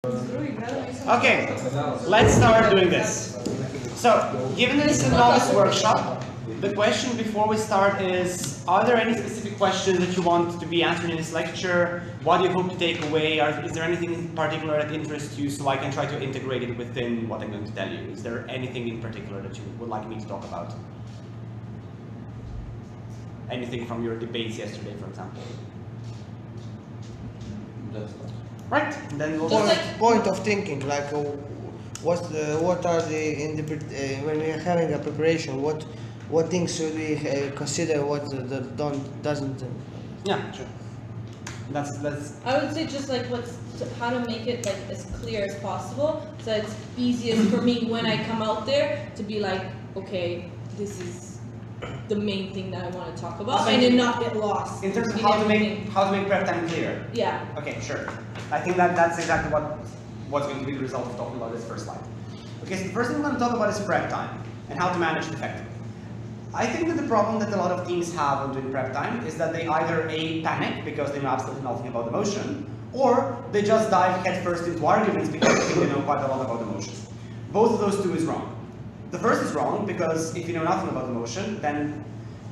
Okay, let's start doing this. So, given this is a novice workshop, the question before we start is, are there any specific questions that you want to be answered in this lecture? What do you hope to take away? Is there anything in particular that interests you so I can try to integrate it within what I'm going to tell you? Is there anything in particular that you would like me to talk about? Anything from your debates yesterday, for example? Right, then we'll point of thinking, like what are the when we are having a preparation, what things should we consider, what doesn't. Yeah, sure. That's. I would say just like how to make it like as clear as possible, so it's easiest for me when I come out there to be like, okay, this is the main thing that I want to talk about, and then not get lost. In terms of how to make prep time clear. Yeah. Okay, sure. I think that's exactly what's going to be the result of talking about this first slide. Okay, so the first thing we're going to talk about is prep time and how to manage it effectively. I think that the problem that a lot of teams have when doing prep time is that they either A, panic because they know absolutely nothing about the motion, or they just dive headfirst into arguments because they think they know quite a lot about the motion. Both of those two is wrong. The first is wrong because if you know nothing about the motion, then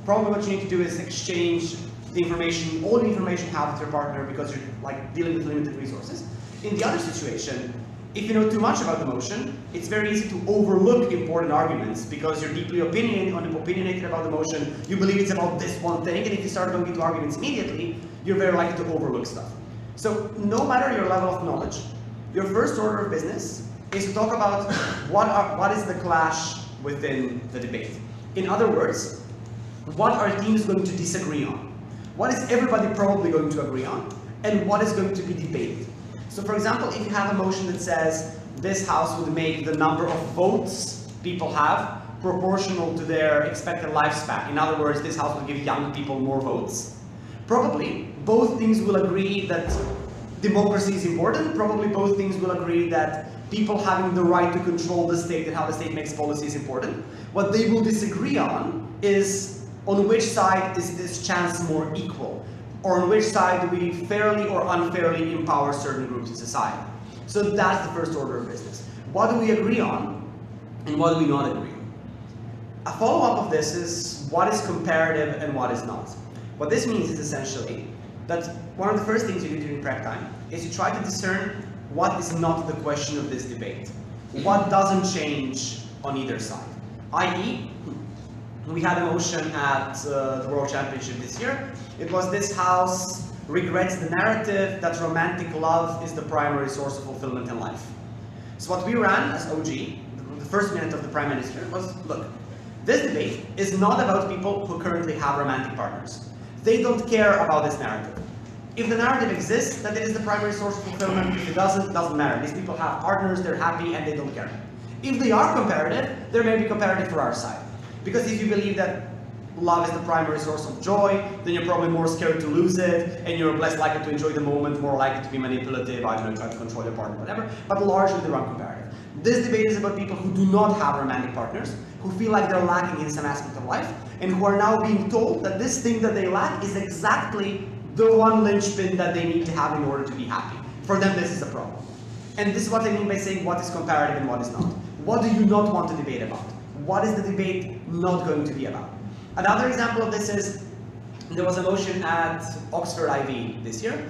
probably what you need to do is exchange the information, all the information you have with your partner because you're like dealing with limited resources. In the other situation, if you know too much about the motion, it's very easy to overlook important arguments because you're deeply opinionated about the motion, you believe it's about this one thing, and if you start going into arguments immediately, you're very likely to overlook stuff. So no matter your level of knowledge, your first order of business is to talk about what is the clash within the debate. In other words, what are teams going to disagree on? What is everybody probably going to agree on? And what is going to be debated? So for example, if you have a motion that says this house would make the number of votes people have proportional to their expected lifespan. In other words, this house will give young people more votes. Probably both things will agree that democracy is important. Probably both things will agree that people having the right to control the state and how the state makes policy is important. What they will disagree on is on which side is this chance more equal, or on which side do we fairly or unfairly empower certain groups in society. So that's the first order of business. What do we agree on, and what do we not agree on? A follow-up of this is what is comparative and what is not. What this means is essentially that one of the first things you do during prep time is you try to discern what is not the question of this debate. What doesn't change on either side? i.e., we had a motion at the World Championship this year. It was this house regrets the narrative that romantic love is the primary source of fulfillment in life. So what we ran as OG, the first minute of the Prime Minister, was, look, this debate is not about people who currently have romantic partners. They don't care about this narrative. If the narrative exists, that it is the primary source of fulfillment. If it doesn't matter. These people have partners, they're happy, and they don't care. If they are comparative, they're maybe comparative for our side. Because if you believe that love is the primary source of joy, then you're probably more scared to lose it, and you're less likely to enjoy the moment, more likely to be manipulative, I don't know, try to control your partner, whatever, but largely they're uncomparative. This debate is about people who do not have romantic partners, who feel like they're lacking in some aspect of life, and who are now being told that this thing that they lack is exactly the one linchpin that they need to have in order to be happy. For them, this is a problem. And this is what I mean by saying what is comparative and what is not. What do you not want to debate about? What is the debate not going to be about? Another example of this is, there was a motion at Oxford IV this year.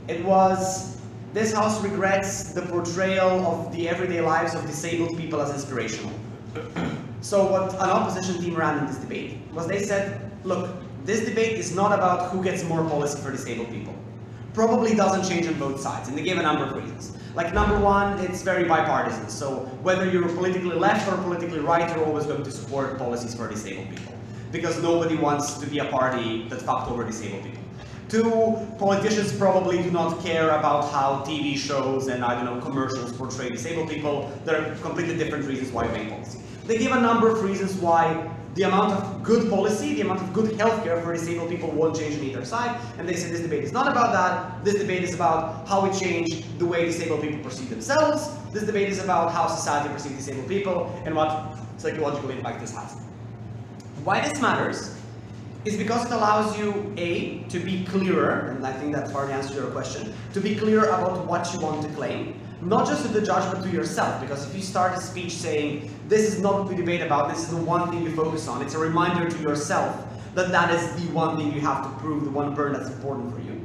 It was, this house regrets the portrayal of the everyday lives of disabled people as inspirational. So what an opposition team ran in this debate was they said, look, this debate is not about who gets more policy for disabled people. Probably doesn't change on both sides, and they gave a number of reasons. Like number one, it's very bipartisan, so whether you're politically left or politically right, you're always going to support policies for disabled people, because nobody wants to be a party that fucked over disabled people. Two, politicians probably do not care about how TV shows and, I don't know, commercials portray disabled people. There are completely different reasons why they make policy. They give a number of reasons why the amount of good policy, the amount of good healthcare for disabled people won't change on either side, and they say this debate is not about that. This debate is about how we change the way disabled people perceive themselves. This debate is about how society perceives disabled people and what psychological impact this has. Why this matters is because it allows you, A, to be clearer, and I think that's part of the answer to your question, to be clear about what you want to claim, not just to the judge, but to yourself. Because if you start a speech saying, this is not what we debate about, this is the one thing you focus on, it's a reminder to yourself that that is the one thing you have to prove, the one burden that's important for you.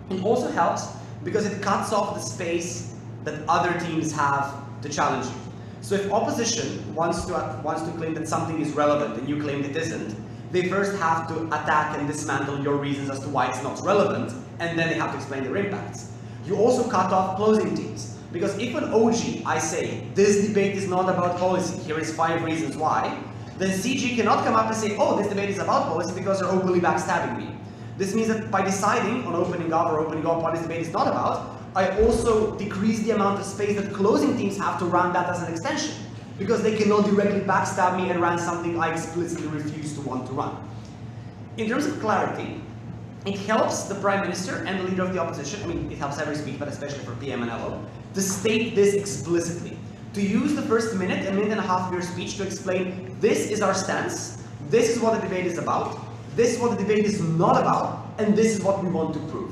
It also helps because it cuts off the space that other teams have to challenge you. So if opposition wants to claim that something is relevant and you claim it isn't, they first have to attack and dismantle your reasons as to why it's not relevant, and then they have to explain their impacts. You also cut off closing teams, because if an OG, I say, this debate is not about policy, here is 5 reasons why, then CG cannot come up and say, oh, this debate is about policy because you're openly backstabbing me. This means that by deciding on opening up or opening up what this debate is not about, I also decrease the amount of space that closing teams have to run that as an extension, because they cannot directly backstab me and run something I explicitly refuse to want to run. In terms of clarity, it helps the Prime Minister and the Leader of the Opposition, I mean, it helps every speech, but especially for PM and LO, to state this explicitly. To use the first minute and a half of your speech to explain, this is our stance, this is what the debate is about, this is what the debate is not about, and this is what we want to prove.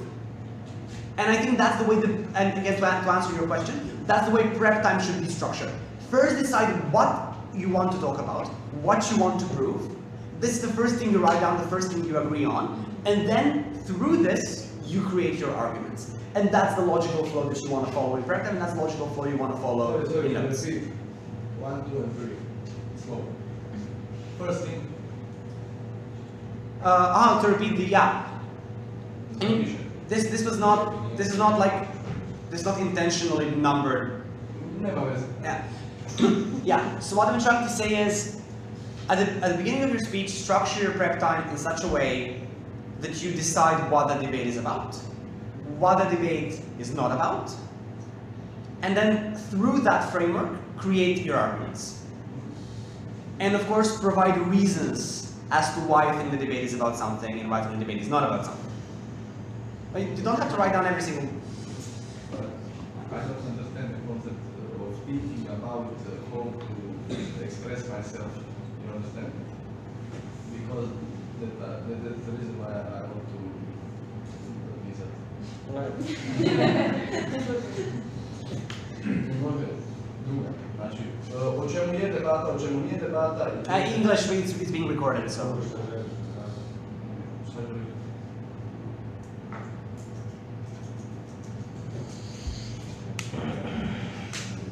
And I think that's the way, and again, to answer your question, that's the way prep time should be structured. First decide what you want to talk about, what you want to prove. This is the first thing you write down, the first thing you agree on. And then, through this, you create your arguments. And that's the logical flow that you want to follow in prep time, and that's the logical flow you want to follow in notes. 1, 2, and 3. Slow. First thing. To repeat the, yeah. I mean, this is not intentionally numbered. Yeah. Yeah. So what I'm trying to say is, at the beginning of your speech, structure your prep time in such a way that you decide what the debate is about, what the debate is not about, and then through that framework, create your arguments. And of course, provide reasons as to why you think the debate is about something and why you think the debate is not about something. But you don't have to write down every single. I don't understand the concept of speaking about how to express myself. You understand? Because that's the reason why I want to Znači, o čemu je debata, English, it's being recorded, so.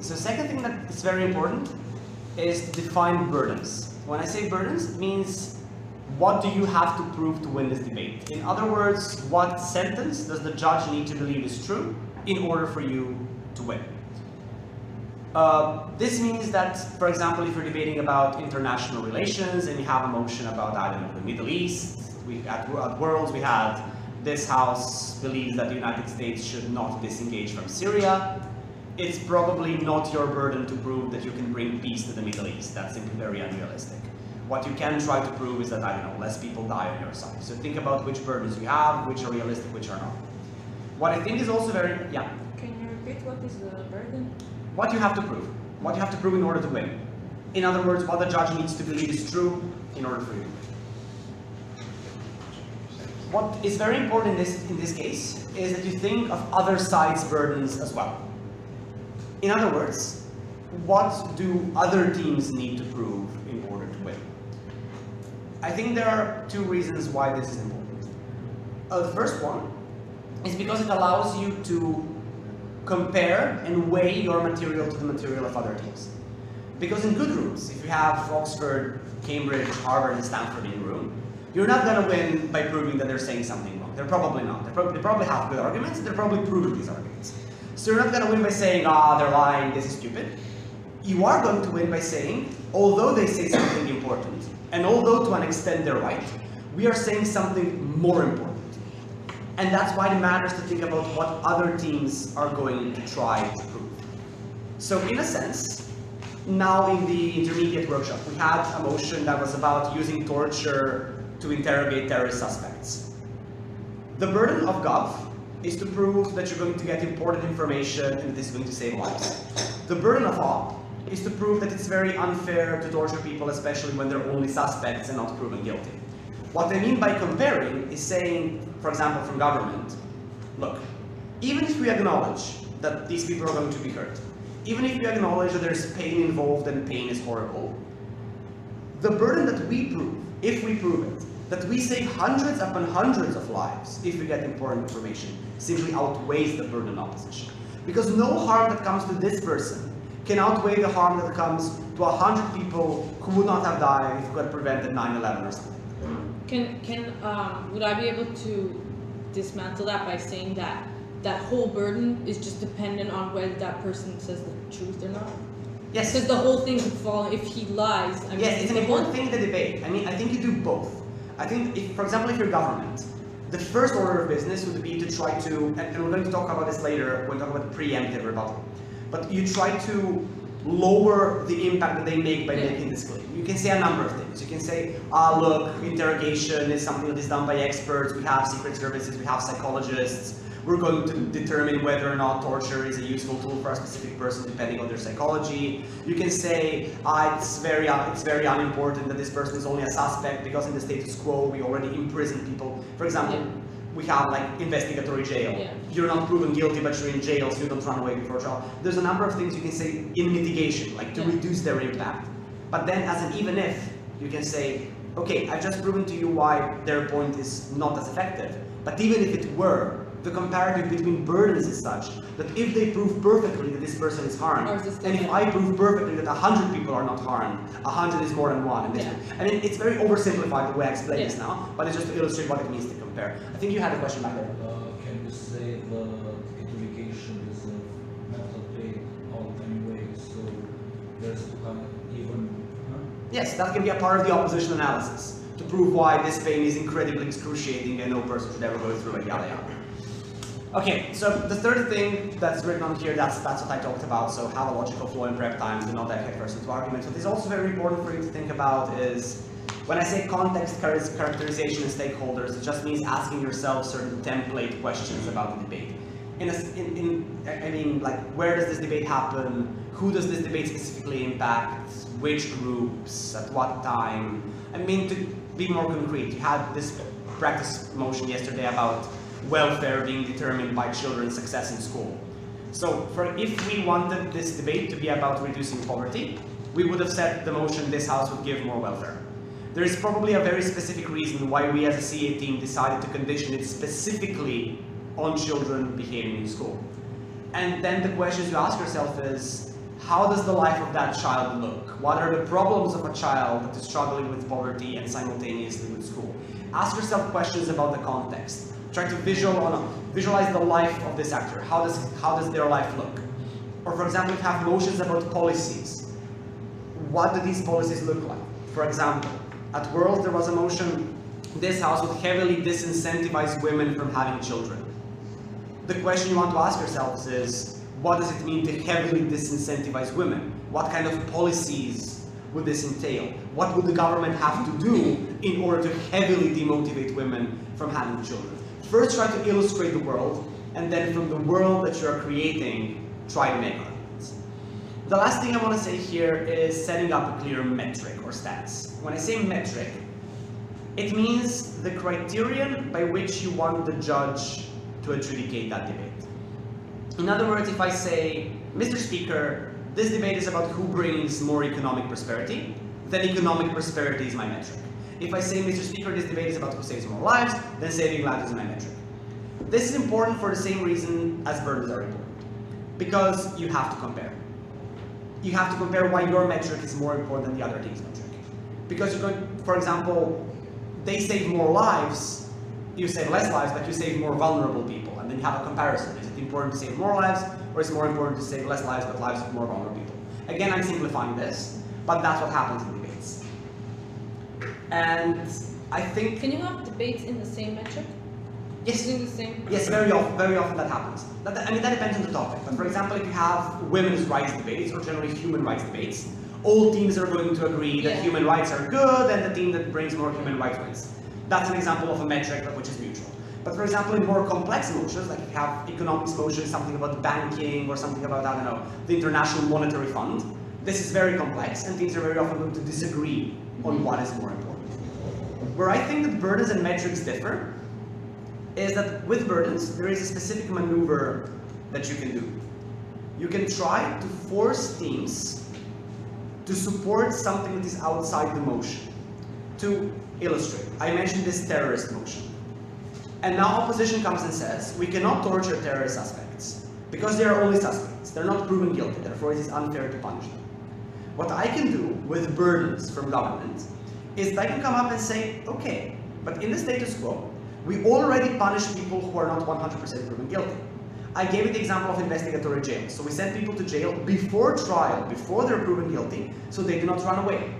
So second thing that is very important is to define burdens. When I say burdens, it means what do you have to prove to win this debate? In other words, what sentence does the judge need to believe is true in order for you to win? This means that, for example, if you're debating about international relations and you have a motion about, I don't know, the Middle East, at Worlds we had, this house believes that the United States should not disengage from Syria. It's probably not your burden to prove that you can bring peace to the Middle East. That's simply very unrealistic. What you can try to prove is that, I don't know, less people die on your side. So think about which burdens you have, which are realistic, which are not. What I think is also very, yeah? Can you repeat what is the burden? What you have to prove. What you have to prove in order to win. In other words, what the judge needs to believe is true in order for you to win. What is very important in this case is that you think of other sides' burdens as well. In other words, what do other teams need to prove in order to win? I think there are 2 reasons why this is important. The first one is because it allows you to compare and weigh your material to the material of other teams. Because in good rooms, if you have Oxford, Cambridge, Harvard, and Stanford in a room, you're not going to win by proving that they're saying something wrong. They're probably not. They probably have good arguments, and they're probably proving these arguments. So you're not going to win by saying, they're lying, this is stupid. You are going to win by saying, although they say something important, and although to an extent they're right, we are saying something more important. And that's why it matters to think about what other teams are going to try to prove. So in a sense, now in the intermediate workshop, we had a motion that was about using torture to interrogate terrorist suspects. The burden of Gov is to prove that you're going to get important information and this is going to save lives. The burden of Op is to prove that it's very unfair to torture people, especially when they're only suspects and not proven guilty. What I mean by comparing is saying, for example, from government, look, even if we acknowledge that these people are going to be hurt. Even if you acknowledge that there's pain involved and pain is horrible, the burden that we prove, if we prove it, that we save hundreds upon hundreds of lives if we get important information, simply outweighs the burden of opposition. Because no harm that comes to this person can outweigh the harm that comes to 100 people who would not have died if we had prevented 9/11 or something. Would I be able to dismantle that by saying that that whole burden is just dependent on whether that person says the truth or not? Yes. Because the whole thing would fall if he lies. I mean, yes, it's an important thing in the debate. I mean, I think you do both. I think, if, for example, if you're government, the first order of business would be to try to, and we're going to talk about this later when we talk about preemptive rebuttal, but you try to lower the impact that they make by making this claim. You can say a number of things. You can say, look, interrogation is something that is done by experts, we have secret services, we have psychologists, we're going to determine whether or not torture is a useful tool for a specific person depending on their psychology. You can say, it's very unimportant that this person is only a suspect because in the status quo we already imprison people. For example, we have like investigatory jail. Yeah. You're not proven guilty, but you're in jail, so you don't run away before trial. There's a number of things you can say in mitigation, like to reduce their impact. But then as an even if, you can say, okay, I've just proven to you why their point is not as effective. But even if it were, the comparative between burdens is such that if they prove perfectly that this person is harmed, and if I prove perfectly that 100 people are not harmed, 100 is more than one. And this I mean, it's very oversimplified the way I explain this now, but it's just to illustrate what it means to compare. I think you had a question back there. Can you say the education is a mental pain all anyway, so there's to come even? Yes, that can be a part of the opposition analysis to prove why this pain is incredibly excruciating and no person should ever go through it, yada yada. Okay, so the third thing that's written on here, that's what I talked about, so have a logical flow in prep times, do not dive headfirst into arguments. What is also very important for you to think about is, when I say context, characterization, and stakeholders, it just means asking yourself certain template questions about the debate. I mean, like, where does this debate happen? Who does this debate specifically impact? Which groups? At what time? I mean, to be more concrete, you had this practice motion yesterday about welfare being determined by children's success in school. So if we wanted this debate to be about reducing poverty, we would have said the motion this house would give more welfare. There is probably a very specific reason why we as a CA team decided to condition it specifically on children behaving in school. And then the questions you ask yourself is, how does the life of that child look? What are the problems of a child that is struggling with poverty and simultaneously with school? Ask yourself questions about the context. Try to visualize the life of this actor. How does their life look? Or for example, if you have motions about policies, what do these policies look like? For example, at World there was a motion, this house would heavily disincentivize women from having children. The question you want to ask yourselves is, what does it mean to heavily disincentivize women? What kind of policies would this entail? What would the government have to do in order to heavily demotivate women from having children? First, try to illustrate the world, and then from the world that you're creating, try to make arguments. The last thing I want to say here is setting up a clear metric or stats. When I say metric, it means the criterion by which you want the judge to adjudicate that debate. In other words, if I say, Mr. Speaker, this debate is about who brings more economic prosperity, then economic prosperity is my metric. If I say, Mr. Speaker, this debate is about who saves more lives, then saving lives is my metric. This is important for the same reason as burdens are important. Because you have to compare. You have to compare why your metric is more important than the other team's metric. Because you're going, for example, they save more lives, you save less lives, but you save more vulnerable people. And then you have a comparison. Is it important to save more lives, or is it more important to save less lives, but lives of more vulnerable people? Again, I'm simplifying this, but that's what happens in debates. And I think... Can you have debates in the same metric? Yes. Using the same? Yes, very often that happens. I mean, that depends on the topic. But for example, if you have women's rights debates, or generally human rights debates, all teams are going to agree that human rights are good, and the team that brings more human rights wins. That's an example of a metric which is mutual. But for example, in more complex motions, like if you have economics motions, something about banking, or something about, I don't know, the International Monetary Fund, this is very complex, and teams are very often going to disagree on what is more important. Where I think that burdens and metrics differ is that with burdens, there is a specific maneuver that you can do. you can try to force teams to support something that is outside the motion. To illustrate, I mentioned this terrorist motion. And now opposition comes and says, we cannot torture terrorist suspects because they are only suspects. They're not proven guilty, therefore it is unfair to punish them. What I can do with burdens from government is that I can come up and say, okay, but in the status quo, we already punish people who are not 100% proven guilty. I gave you the example of investigatory jail. So we send people to jail before trial, before they're proven guilty, so they do not run away.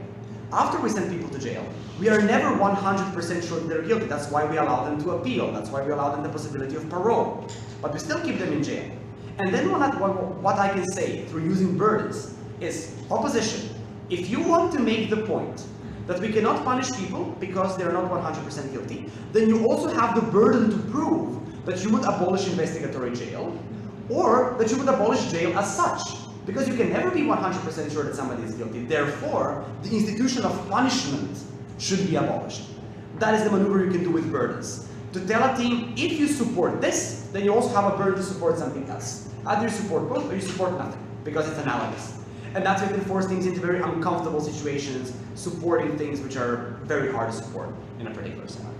After we send people to jail, we are never 100% sure that they're guilty. That's why we allow them to appeal. That's why we allow them the possibility of parole. But we still keep them in jail. And then what I can say through using burdens is, opposition, if you want to make the point that we cannot punish people because they're not 100% guilty, then you also have the burden to prove that you would abolish investigatory jail, or that you would abolish jail as such. Because you can never be 100% sure that somebody is guilty. Therefore, the institution of punishment should be abolished. That is the maneuver you can do with burdens. To tell a team, if you support this, then you also have a burden to support something else. Either you support both or you support nothing, because it's analogous. And that's how you can force things into very uncomfortable situations, supporting things which are very hard to support in a particular scenario.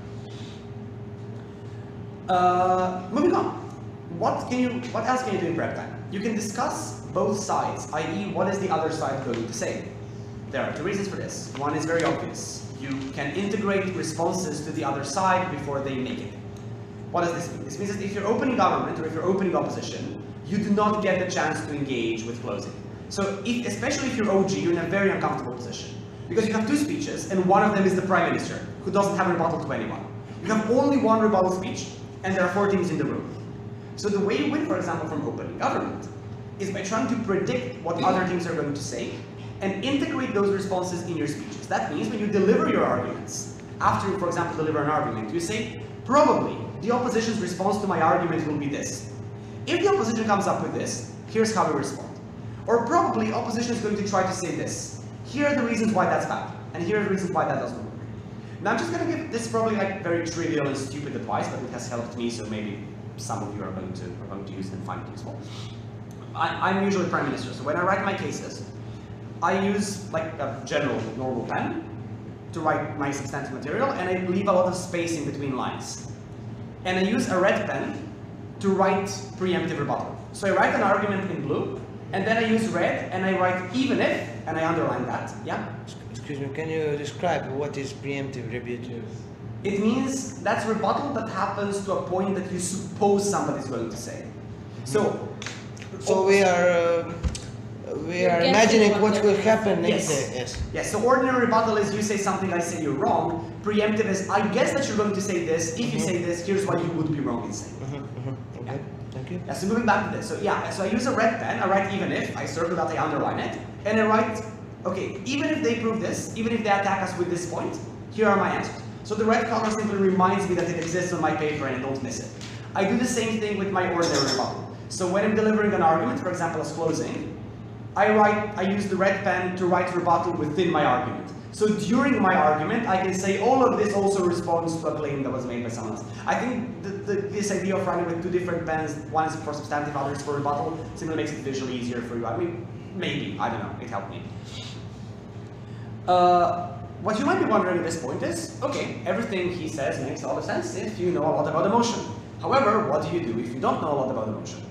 Moving on. What else can you do in prep time? You can discuss both sides, i.e. what is the other side going to say? There are two reasons for this. One is very obvious. You can integrate responses to the other side before they make it. What does this mean? This means that if you're opening government or if you're opening opposition, you do not get the chance to engage with closing. So especially if you're OG, you're in a very uncomfortable position. Because you have two speeches and one of them is the Prime Minister, who doesn't have a rebuttal to anyone. You have only one rebuttal speech and there are 4 teams in the room. So the way you win, for example, from opening government is by trying to predict what other teams are going to say and integrate those responses in your speeches. That means when you deliver your arguments, after you, for example, deliver an argument, you say, probably the opposition's response to my argument will be this. If the opposition comes up with this, here's how we respond. Or probably opposition is going to try to say this. Here are the reasons why that's bad, and here are the reasons why that doesn't work. Now I'm just going to give this probably like very trivial and stupid advice, but it has helped me, so maybe some of you are going to use it and find it useful. I'm usually Prime Minister, so when I write my cases, I use like a general normal pen to write my substantive material, and I leave a lot of space in between lines. And I use a red pen to write preemptive rebuttal. So I write an argument in blue, and then I use red, and I write even if, and I underline that. Yeah? Excuse me, can you describe what is preemptive rebuttal? It means that's rebuttal that happens to a point that you suppose somebody's going to say. So we are imagining what will happen next day. Yes. Yes. So ordinary rebuttal is you say something, I say you're wrong. Preemptive is I guess that you're going to say this. If you say this, here's why you would be wrong in saying. Okay. Yeah. Thank you. Yeah, so moving back to this. So yeah, so I use a red pen. I write even if. I circle that. I underline it, and I write, okay, even if they prove this, even if they attack us with this point, here are my answers. So the red color simply reminds me that it exists on my paper and I don't miss it. I do the same thing with my ordinary rebuttal. So when I'm delivering an argument, for example, as closing, I use the red pen to write rebuttal within my argument. So during my argument, I can say all of this also responds to a claim that was made by someone else. I think this idea of writing with 2 different pens, one is for substantive, other is for rebuttal, simply makes it visually easier for you. I mean, maybe, I don't know, it helped me. What you might be wondering at this point is, okay, everything he says makes a lot of sense if you know a lot about emotion. However, what do you do if you don't know a lot about emotion?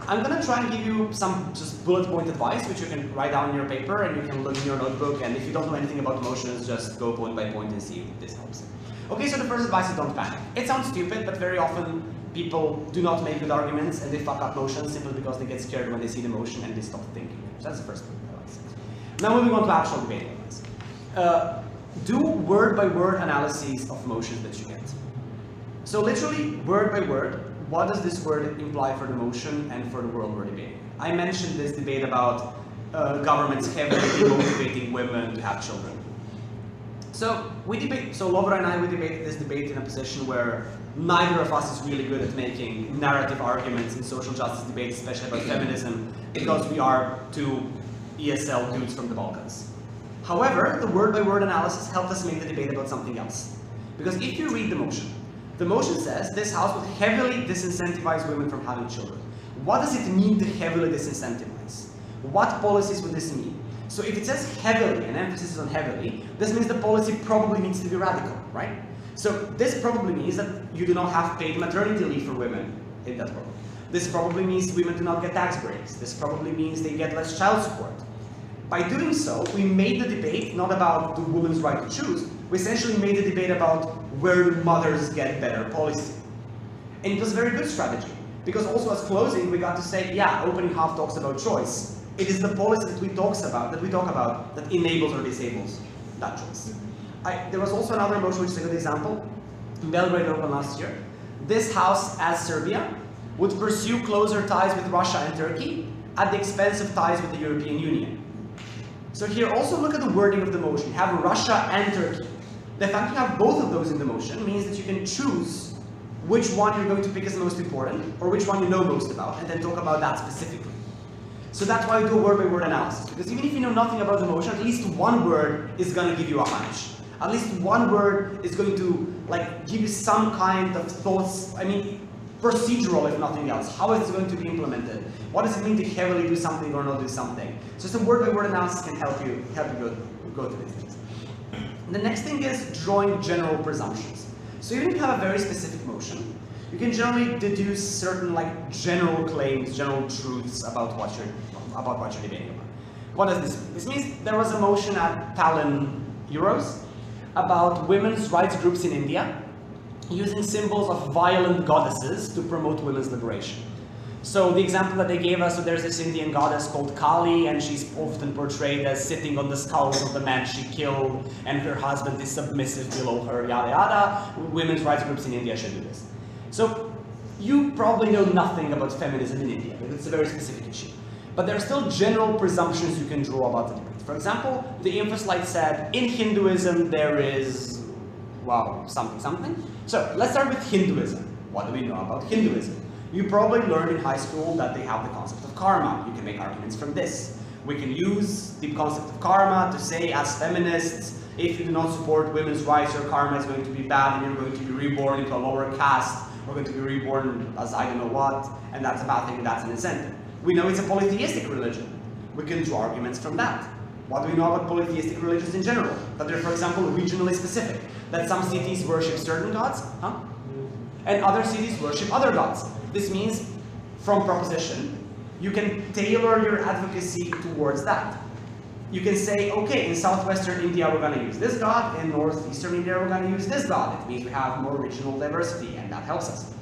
I'm going to try and give you some just bullet point advice, which you can write down in your paper and you can look in your notebook, and if you don't know anything about emotions, just go point by point and see if this helps. Okay, so the first advice is don't panic. It sounds stupid, but very often people do not make good arguments and they fuck up motions simply because they get scared when they see the motion and they stop thinking. So that's the first advice. Now moving on to actual debating advice. Do word-by-word analyses of motions that you get. So literally, word by word, what does this word imply for the motion and for the world we're debating? I mentioned this debate about governments heavily motivating women to have children. So Lovra and I, we debated this debate in a position where neither of us is really good at making narrative arguments in social justice debates, especially about feminism, because we are 2 ESL dudes from the Balkans. However, the word-by-word analysis helped us make the debate about something else. Because if you read the motion says this house would heavily disincentivize women from having children. what does it mean to heavily disincentivize? What policies would this mean? So if it says heavily, and emphasis is on heavily, this means the policy probably needs to be radical, right? So this probably means that you do not have paid maternity leave for women in that world. This probably means women do not get tax breaks. This probably means they get less child support. By doing so, we made the debate not about the woman's right to choose, we essentially made the debate about where mothers get better policy. And it was a very good strategy, because also as closing, we got to say, yeah, opening half talks about choice. It is the policy that we talk about that enables or disables that choice. There was also another motion which is a good example. Belgrade Open last year. This house, as Serbia, would pursue closer ties with Russia and Turkey at the expense of ties with the European Union. So here also look at the wording of the motion. You have Russia and Turkey. The fact you have both of those in the motion means that you can choose which one you're going to pick as most important, or which one you know most about, and then talk about that specifically. So that's why we do a word-by-word analysis, because even if you know nothing about the motion, at least one word is going to give you a hunch. At least one word is going to give you some kind of thoughts, procedural if nothing else. How is it going to be implemented? What does it mean to heavily do something or not do something? So some word-by-word analysis can help you go through these things. The next thing is drawing general presumptions. So even if you have a very specific motion, you can generally deduce certain general claims, general truths about what you're debating about. What does this mean? This means there was a motion at Tallinn Euros about women's rights groups in India using symbols of violent goddesses to promote women's liberation. So the example that they gave us, so there's this Indian goddess called Kali, and she's often portrayed as sitting on the skulls of the man she killed, and her husband is submissive below her, yada yada. Women's rights groups in India should do this. So you probably know nothing about feminism in India, because it's a very specific issue. But there are still general presumptions you can draw about the debate. For example, the info slide said, in Hinduism there is, something. So let's start with Hinduism. What do we know about Hinduism? You probably learned in high school that they have the concept of karma. You can make arguments from this. We can use the concept of karma to say, as feminists, if you do not support women's rights, your karma is going to be bad and you're going to be reborn into a lower caste, or going to be reborn as I don't know what, and that's a bad thing, and that's an incentive. We know it's a polytheistic religion. We can draw arguments from that. What do we know about polytheistic religions in general? That they're, for example, regionally specific. That some cities worship certain gods, and other cities worship other gods. This means, from proposition, you can tailor your advocacy towards that. You can say, okay, in southwestern India we're going to use this god, in northeastern India we're going to use this god. It means we have more regional diversity, and that helps us.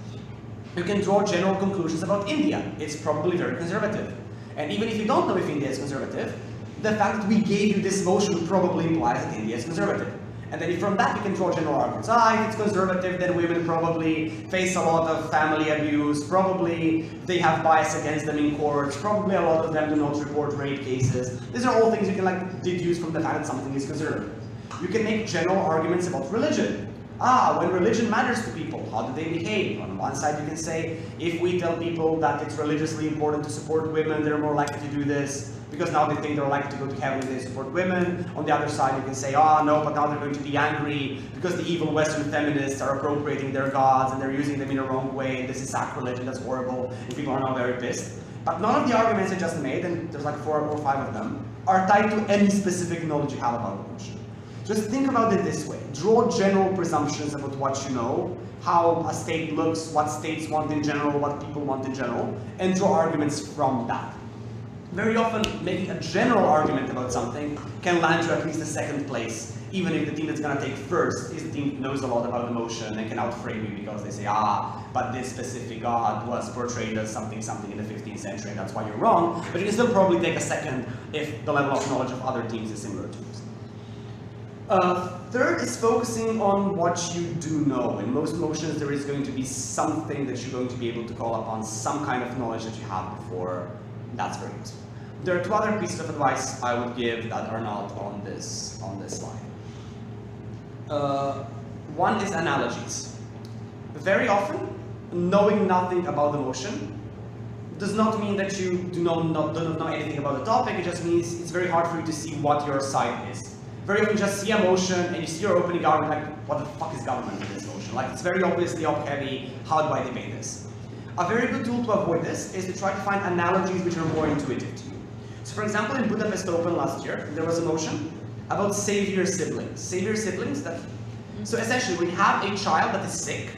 You can draw general conclusions about India. It's probably very conservative. And even if you don't know if India is conservative, the fact that we gave you this motion probably implies that India is conservative. And then from that you can draw general arguments. If it's conservative, then women probably face a lot of family abuse, probably they have bias against them in courts, probably a lot of them do not report rape cases. These are all things you can deduce from the fact that something is conservative. You can make general arguments about religion. When religion matters to people, how do they behave? On one side you can say, if we tell people that it's religiously important to support women, they're more likely to do this, because now they think they're likely to go to heaven if they support women. On the other side you can say, no, but now they're going to be angry because the evil Western feminists are appropriating their gods and they're using them in a wrong way, and this is sacrilege and that's horrible, and people are now very pissed. But none of the arguments I just made, and there's 4 or 5 of them, are tied to any specific knowledge you have about the motion. Just think about it this way. Draw general presumptions about what you know, how a state looks, what states want in general, what people want in general, and draw arguments from that. Very often, making a general argument about something can land you at least a second place, even if the team that's going to take first is the team that knows a lot about the motion and can outframe you because they say, but this specific god was portrayed as something in the 15th century, and that's why you're wrong. But you can still probably take a second if the level of knowledge of other teams is similar to yours. Third is focusing on what you do know. In most motions, there is going to be something that you're going to be able to call upon, some kind of knowledge that you had before. That's very useful. There are 2 other pieces of advice I would give that are not on this slide. One is analogies. Very often, knowing nothing about the motion does not mean that you do not know anything about the topic. It just means it's very hard for you to see what your side is. Very often you just see a motion and you see your opening argument what the fuck is government in this motion? It's very obviously op-heavy, how do I debate this? A very good tool to avoid this is to try to find analogies which are more intuitive to you. So for example, in Budapest Open last year, there was a motion about savior siblings. Savior siblings that, so essentially when you have a child that is sick,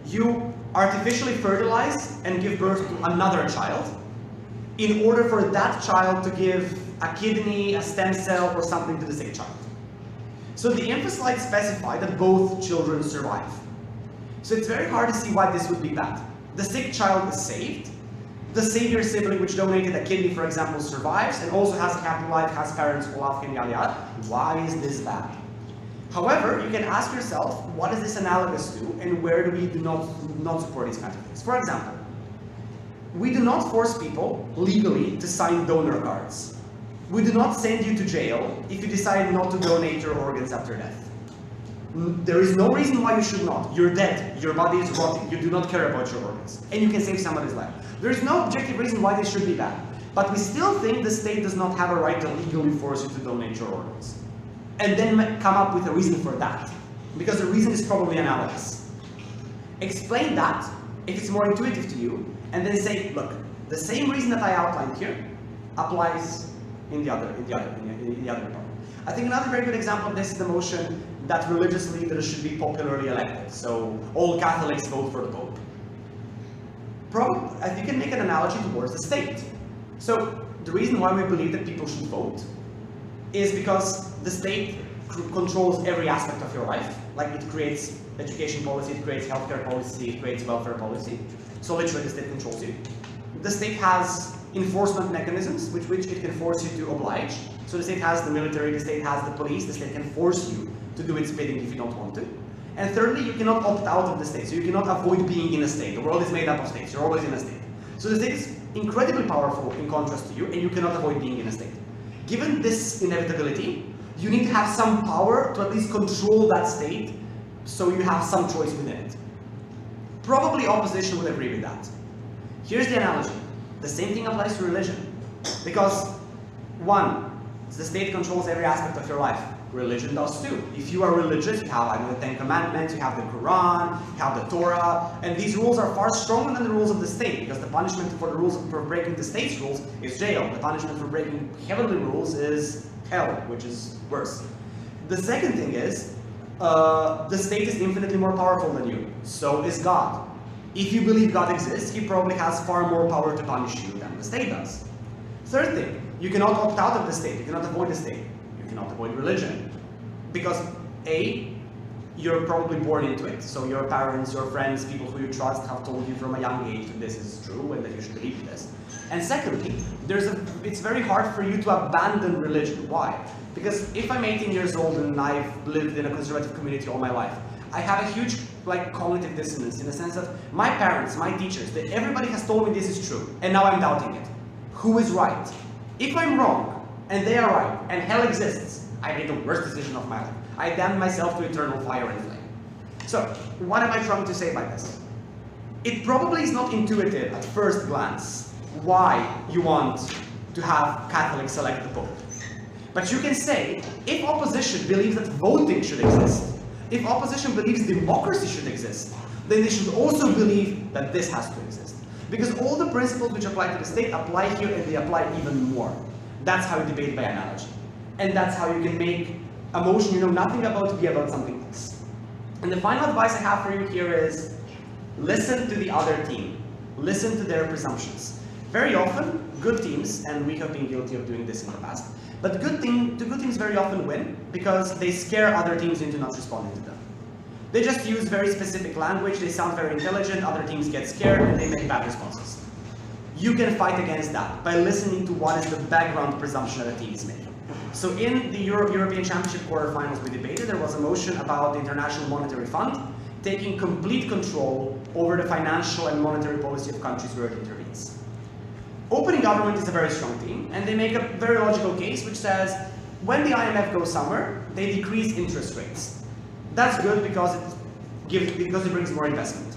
you artificially fertilize and give birth to another child in order for that child to give a kidney, a stem cell, or something to the sick child. So the info slides specify that both children survive. So it's very hard to see why this would be bad. The sick child is saved. The savior sibling which donated a kidney, for example, survives and also has a happy life, has parents, Olaf, and yada yada. Why is this bad? However, you can ask yourself, what is this analogous to, and where do we not support these kinds of things? For example, we do not force people legally to sign donor cards. We do not send you to jail if you decide not to donate your organs after death. There is no reason why you should not. You're dead, your body is rotting, you do not care about your organs, and you can save somebody's life. There is no objective reason why this should be bad. But we still think the state does not have a right to legally force you to donate your organs. And then come up with a reason for that. Because the reason is probably analogous. Explain that, if it's more intuitive to you, and then say, look, the same reason that I outlined here applies in the other department. I think another very good example of this is the motion that religious leaders should be popularly elected. So all Catholics vote for the Pope. I think you can make an analogy towards the state. So the reason why we believe that people should vote is because the state controls every aspect of your life. Like it creates education policy, it creates healthcare policy, it creates welfare policy. So literally the state controls you. The state has enforcement mechanisms which it can force you to oblige. So the state has the military, the state has the police, the state can force you to do its bidding if you don't want to. And thirdly, you cannot opt out of the state, so you cannot avoid being in a state. The world is made up of states, you're always in a state. So the state is incredibly powerful in contrast to you, and you cannot avoid being in a state. Given this inevitability, you need to have some power to at least control that state, so you have some choice within it. Probably opposition would agree with that. Here's the analogy. The same thing applies to religion. Because, one, the state controls every aspect of your life. Religion does too. If you are religious, you have the Ten Commandments, you have the Quran, you have the Torah, and these rules are far stronger than the rules of the state, because the punishment for the rules for breaking the state's rules is jail. The punishment for breaking heavenly rules is hell, which is worse. The second thing is, the state is infinitely more powerful than you. So is God. If you believe God exists, he probably has far more power to punish you than the state does. Third thing, you cannot opt out of the state, you cannot avoid the state. You cannot avoid religion. Because A, you're probably born into it. So your parents, your friends, people who you trust have told you from a young age that this is true and that you should believe this. And secondly, it's very hard for you to abandon religion. Why? Because if I'm 18 years old and I've lived in a conservative community all my life, I have a huge cognitive dissonance in the sense that my parents, my teachers, that everybody has told me this is true, and now I'm doubting it. Who is right? If I'm wrong, and they are right, and hell exists, I made the worst decision of my life. I damned myself to eternal fire and flame. So, what am I trying to say by this? It probably is not intuitive at first glance why you want to have Catholics select the Pope. But you can say, if opposition believes that voting should exist, if opposition believes democracy should exist, then they should also believe that this has to exist. Because all the principles which apply to the state apply here, and they apply even more. That's how you debate by analogy. And that's how you can make a motion you know nothing about be about something else. And the final advice I have for you here is, listen to the other team. Listen to their presumptions. Very often, good teams, and we have been guilty of doing this in the past, but good teams very often win because they scare other teams into not responding to them. They just use very specific language, they sound very intelligent, other teams get scared, and they make bad responses. You can fight against that by listening to what is the background presumption that a team is making. So in the European Championship quarterfinals we debated, there was a motion about the International Monetary Fund taking complete control over the financial and monetary policy of countries where it intervenes. Opening government is a very strong team, and they make a very logical case which says, when the IMF goes somewhere, they decrease interest rates. That's good because it brings more investment.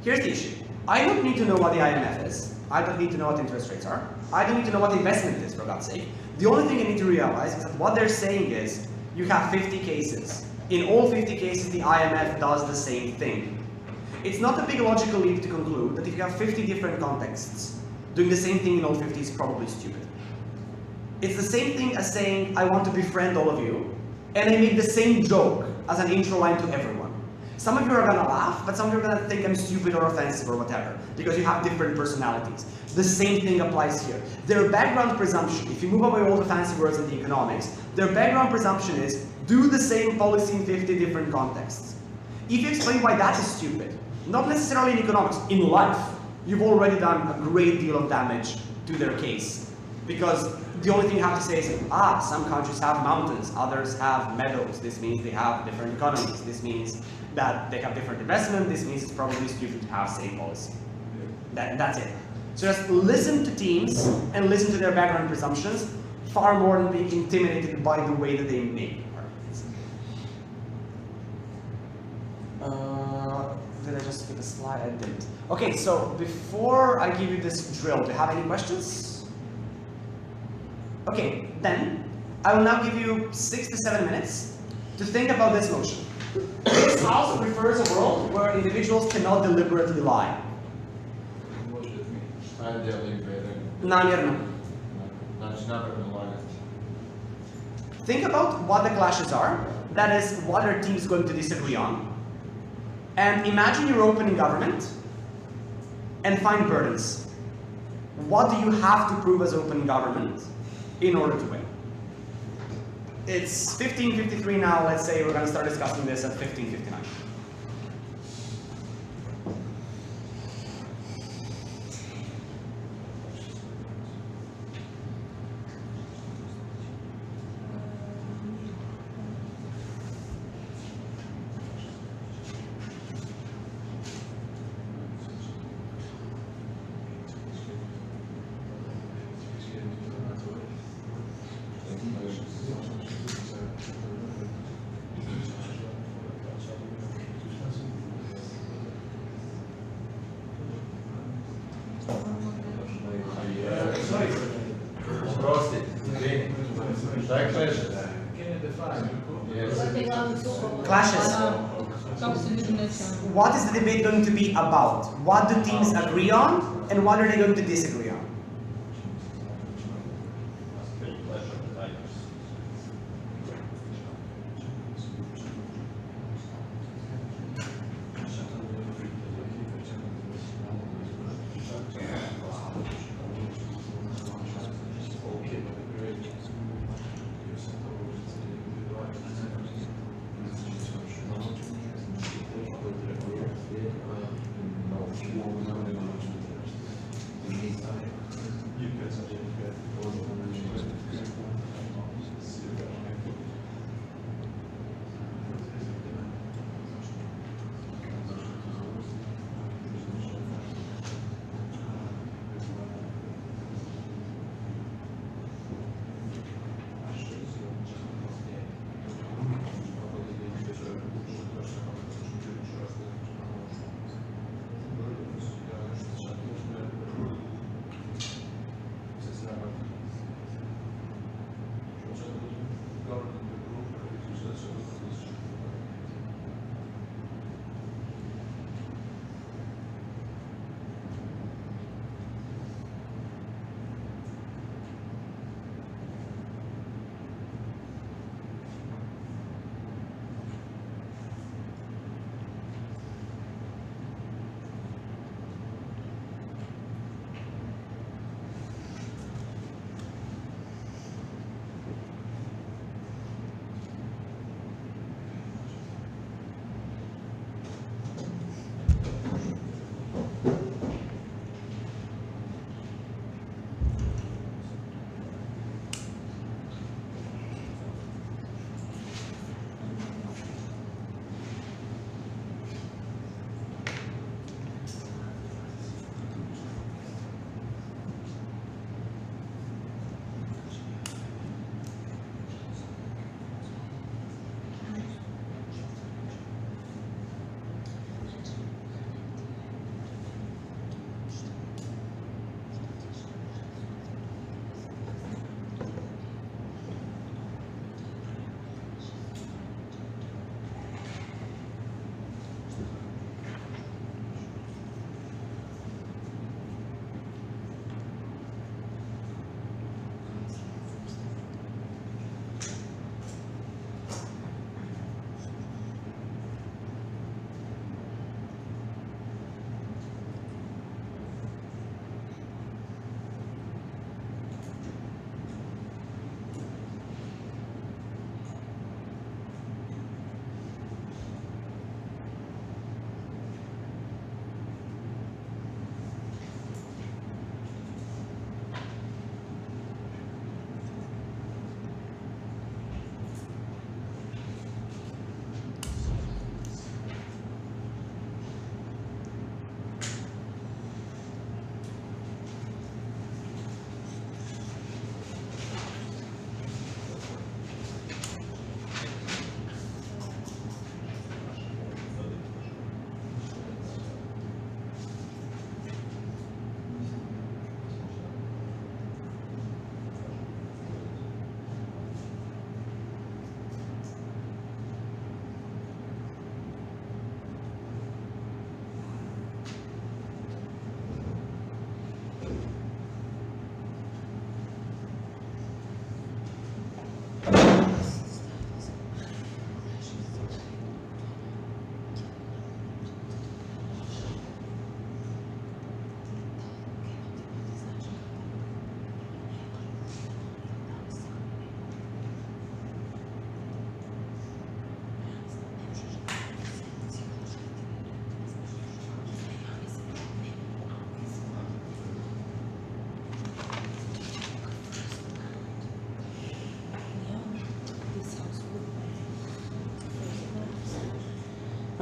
Here's the issue. I don't need to know what the IMF is. I don't need to know what interest rates are. I don't need to know what investment is, for God's sake. The only thing you need to realize is that what they're saying is, you have 50 cases. In all 50 cases, the IMF does the same thing. it's not a big logical leap to conclude that if you have 50 different contexts, doing the same thing in all 50 is probably stupid. It's the same thing as saying, I want to befriend all of you, and I make the same joke as an intro line to everyone. Some of you are gonna laugh, but some of you are gonna think I'm stupid or offensive or whatever, because you have different personalities. The same thing applies here. Their background presumption, if you move away all the fancy words in the economics, their background presumption is, do the same policy in 50 different contexts. If you explain why that is stupid, not necessarily in economics, in life, you've already done a great deal of damage to their case. Because the only thing you have to say is, some countries have mountains, others have meadows. This means they have different economies. This means that they have different investment. This means it's probably stupid to have same policy. That's it. So just listen to teams and listen to their background presumptions far more than being intimidated by the way that they make arguments. Did I just skip a slide? I didn't. Okay, so before I give you this drill, do you have any questions? Okay, then I will now give you 6 to 7 minutes to think about this motion. This house prefers a world where individuals cannot deliberately lie. What does it mean? Namjerno. Think about what the clashes are, that is, what are teams going to disagree on, and imagine you're opening government and find burdens. What do you have to prove as open government in order to win? It's 15:53 now. Let's say we're going to start discussing this at 15:59. Prostate. Tak leży. Clashes. What is the debate going to be about? What do teams agree on, and what are they going to disagree on?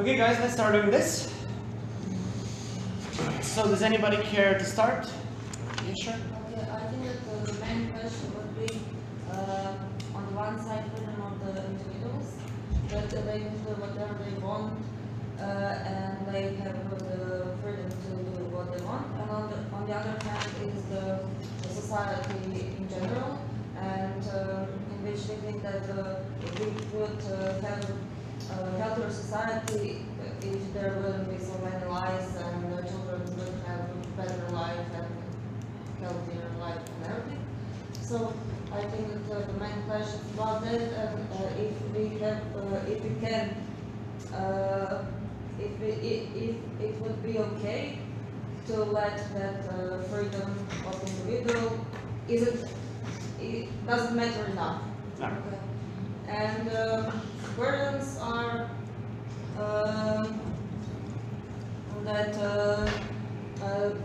Okay, guys, let's start doing this. So, does anybody care to start? Yeah, sure. Okay, I think that the main question would be on the one side, freedom of the individuals, that they can do whatever they want and they have the freedom to do what they want. And on the other hand is the society in general, and in which we think that we would have a healthier society if there wouldn't be so many lies and children would have better life and healthier life and everything. So I think that the main question is about that, and if we can, if it would be okay to let that freedom of individual, it doesn't matter enough. No. Okay. And burdens are that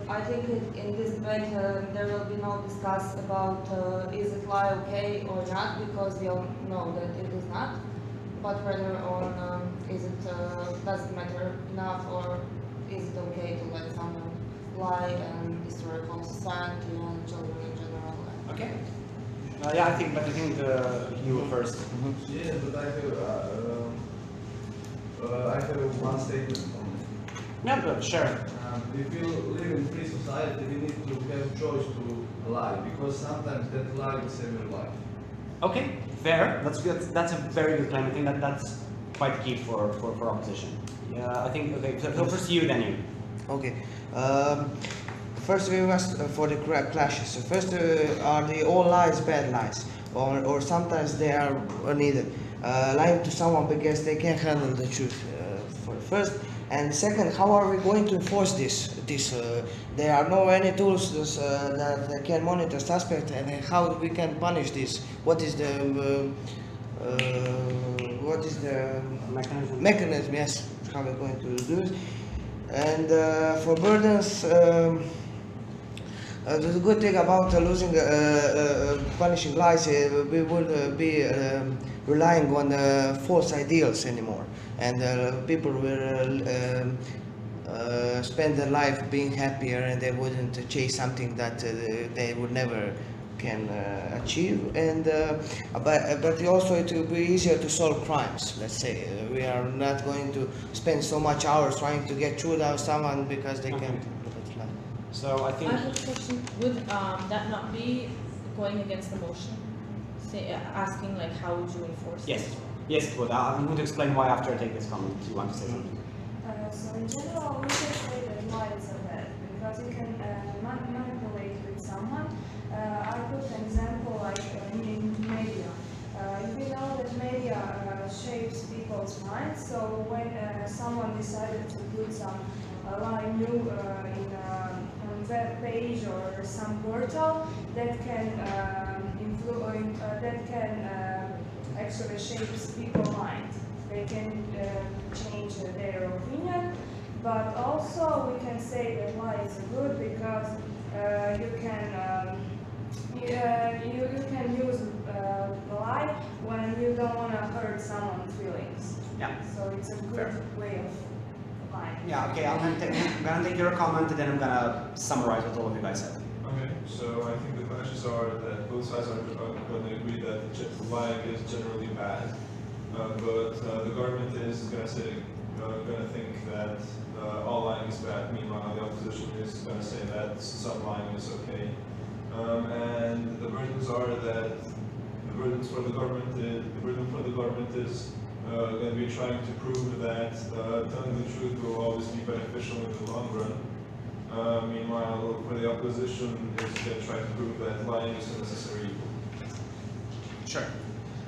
I think in this debate there will be no discuss about is it lie okay or not, because we all know that it is not, but rather on is it does it matter enough, or is it okay to let someone lie and destroy the whole society and children in general. Okay. Yeah, I think you were first. Yeah, but I have one statement on it. Yeah, but sure. If you live in free society, we need to have choice to lie, because sometimes that lie will save your life. Okay, fair. That's good. That's a very good claim. I think that's quite key for opposition. Yeah, I think. Okay, so first you, then you. Okay. First we must for the clashes. So first are the all lies bad lies, or sometimes they are neither. Lying to someone because they can't handle the truth. For first. And second, how are we going to enforce this? There are no any tools that can monitor suspect, and how we can punish this? What is the mechanism? Yes, how we're going to do it. And for burdens, the good thing about punishing lies, we would be relying on false ideals anymore, and people will spend their life being happier, and they wouldn't chase something that they would never can achieve. And but also it will be easier to solve crimes. Let's say we are not going to spend so much hours trying to get through to someone because they can't. So I think. I have a question. Would that not be going against the motion? Asking like how would you enforce it? Yes, it would. I'm going to explain why after I take this comment. You want to say something? So in general, we can say that lies are bad because you can manipulate with someone. I put an example like in media. We know that media shapes people's minds. So when someone decided to put some lie new in a web page or some portal, that can influence, actually shapes people's mind. They can change their opinion, but also we can say that lies are good because you can use lie when you don't want to hurt someone's feelings. Yeah. So it's a good way of lying. Yeah. Okay. I'm gonna take your comment, and then I'm gonna summarize what all of you guys said. Okay, so I think the clashes are that both sides are going to agree that lying is generally bad, but the government is going to think that all lying is bad. Meanwhile, the opposition is going to say that some lying is okay. And the burdens are that the burden for the government is going to be trying to prove that telling the truth will always be beneficial in the long run. Meanwhile, for the opposition, is going to try to prove that lying is a necessary evil. Sure.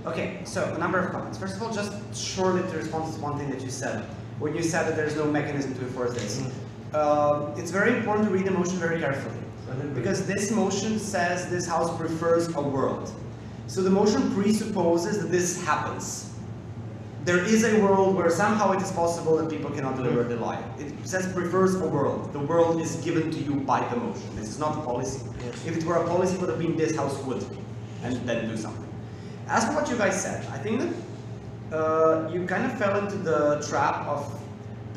Okay, so a number of comments. First of all, just shortly to respond to one thing that you said. When you said that there's no mechanism to enforce this. It's very important to read the motion very carefully. Because this motion says this house prefers a world. So the motion presupposes that this happens. There is a world where somehow it is possible that people cannot deliberately lie. It says prefers a world. The world is given to you by the motion. This is not a policy. Yes. If it were a policy, it would have been this house would, and then do something. As for what you guys said, I think that you kind of fell into the trap of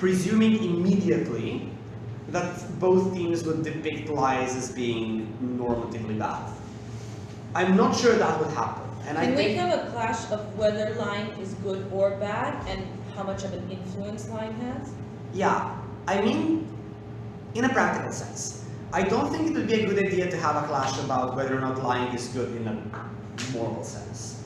presuming immediately that both teams would depict lies as being normatively bad. I'm not sure that would happen. And Can I we think have a clash of whether lying is good or bad and how much of an influence lying has? yeah, I mean, in a practical sense, I don't think it would be a good idea to have a clash about whether or not lying is good in a moral sense.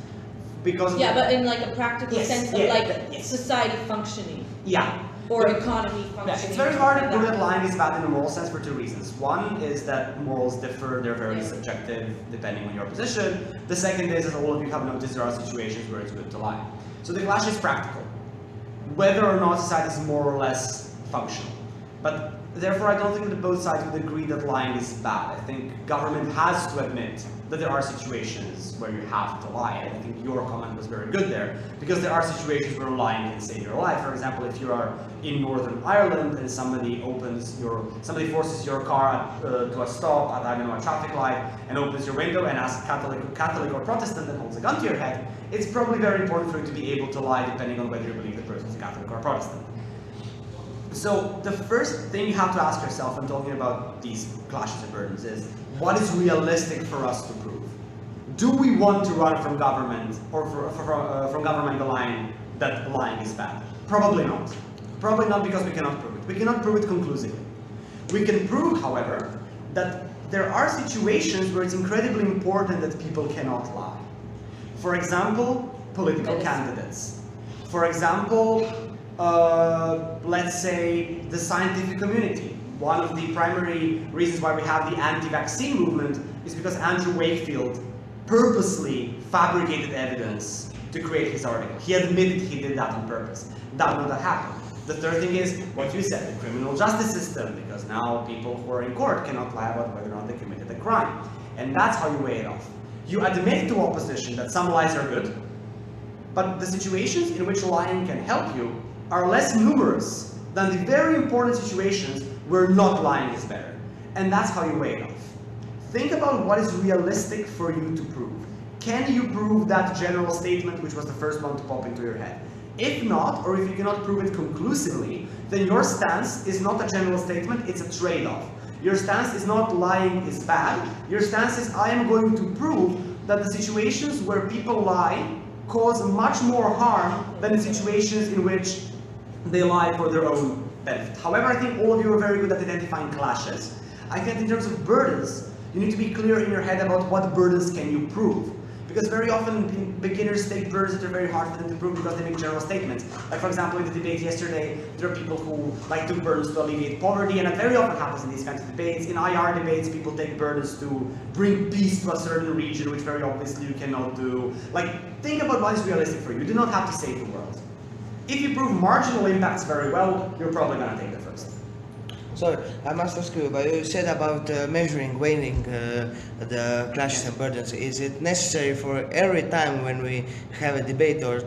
Because Yeah, but in like a practical Yes, sense of yeah, like yes. society functioning yeah, or economy yeah, functioning. it's very hard to like prove that. that lying is bad in a moral sense for two reasons. One is that morals differ, they're very Yeah. subjective depending on your position. The second is, as all of you have noticed, there are situations where it's good to lie. So the clash is practical, whether or not society is more or less functional. But therefore, I don't think that both sides would agree that lying is bad. I think government has to admit that there are situations where you have to lie. And I think your comment was very good there, because there are situations where lying can save your life. For example, if you are in Northern Ireland and somebody forces your car to a stop at, I don't know, a traffic light and opens your window and asks Catholic or Protestant and holds a gun to your head, it's probably very important for you to be able to lie depending on whether you believe the person is Catholic or Protestant. So the first thing you have to ask yourself when talking about these clashes of burdens is, what is realistic for us to prove? Do we want to run from government or from government the line that lying is bad? Probably not. Probably not, because we cannot prove it. We cannot prove it conclusively. We can prove, however, that there are situations where it's incredibly important that people cannot lie. For example, political candidates. For example, let's say the scientific community. One of the primary reasons why we have the anti-vaccine movement is because Andrew Wakefield purposely fabricated evidence to create his article. He admitted he did that on purpose. That would not happen. The third thing is what you said, the criminal justice system, because now people who are in court cannot lie about whether or not they committed a crime. And that's how you weigh it off. You admit to opposition that some lies are good, but the situations in which lying can help you are less numerous than the very important situations where not lying is better. And that's how you weigh it off. Think about what is realistic for you to prove. Can you prove that general statement, which was the first one to pop into your head? If not, or if you cannot prove it conclusively, then your stance is not a general statement, it's a trade-off. Your stance is not lying is bad. Your stance is, I am going to prove that the situations where people lie cause much more harm than the situations in which they lie for their own benefit. However, I think all of you are very good at identifying clashes. I think in terms of burdens, you need to be clear in your head about what burdens can you prove. Because very often beginners take burdens that are very hard for them to prove because they make general statements. Like, for example, in the debate yesterday, there are people who took burdens to alleviate poverty, and that very often happens in these kinds of debates. In IR debates, people take burdens to bring peace to a certain region, which very obviously you cannot do. Think about what is realistic for you. You do not have to save the world. If you prove marginal impacts very well, you're probably going to take the first. Sorry, I must ask you, but you said about weighing the clashes and burdens. Is it necessary for every time when we have a debate or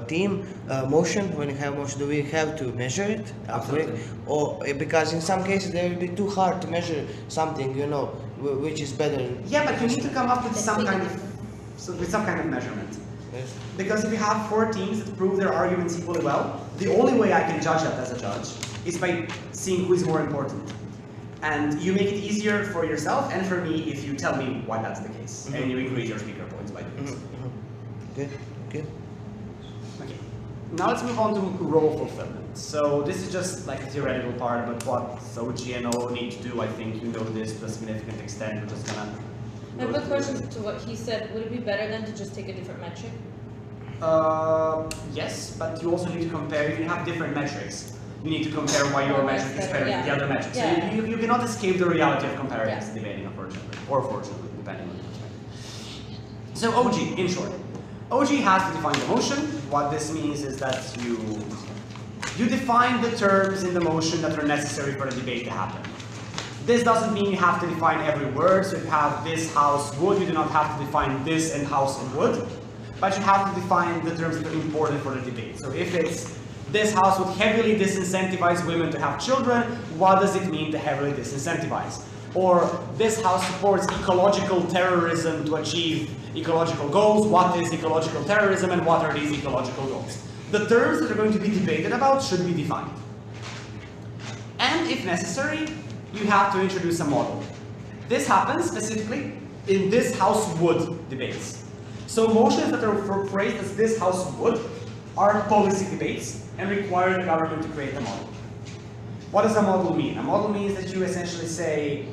team motion, when we have motion, do we have to measure it? Absolutely. Or because in some cases they will be too hard to measure something, which is better. Yeah, but you need to come up with some kind of measurement. Yes. Because if you have 4 teams that prove their arguments equally well, the only way I can judge that as a judge is by seeing who is more important. And you make it easier for yourself and for me if you tell me why that's the case. And you increase your speaker points by doing so. Good, good. Okay. Now let's move on to role fulfillment. So this is just like a theoretical part, but what Soji and O need to do, I think you know this to a significant extent. We're just gonna I have a question to what he said. Would it be better then to just take a different metric? Yes, but you also need to compare. If you have different metrics, you need to compare why your metric is better than the other metric. So you cannot escape the reality of comparing and debating, unfortunately, or fortunately, depending on your perspective. So OG, in short. OG has to define the motion. What this means is that you define the terms in the motion that are necessary for the debate to happen. This doesn't mean you have to define every word. So if you have this house would, you do not have to define this and house and would. But you have to define the terms that are important for the debate. So if it's this house would heavily disincentivize women to have children, what does it mean to heavily disincentivize? Or this house supports ecological terrorism to achieve ecological goals. What is ecological terrorism and what are these ecological goals? The terms that are going to be debated about should be defined. And if necessary, you have to introduce a model. This happens specifically in this house would debates. So motions that are phrased as this house would are policy debates and require the government to create a model. What does a model mean? A model means that you essentially say,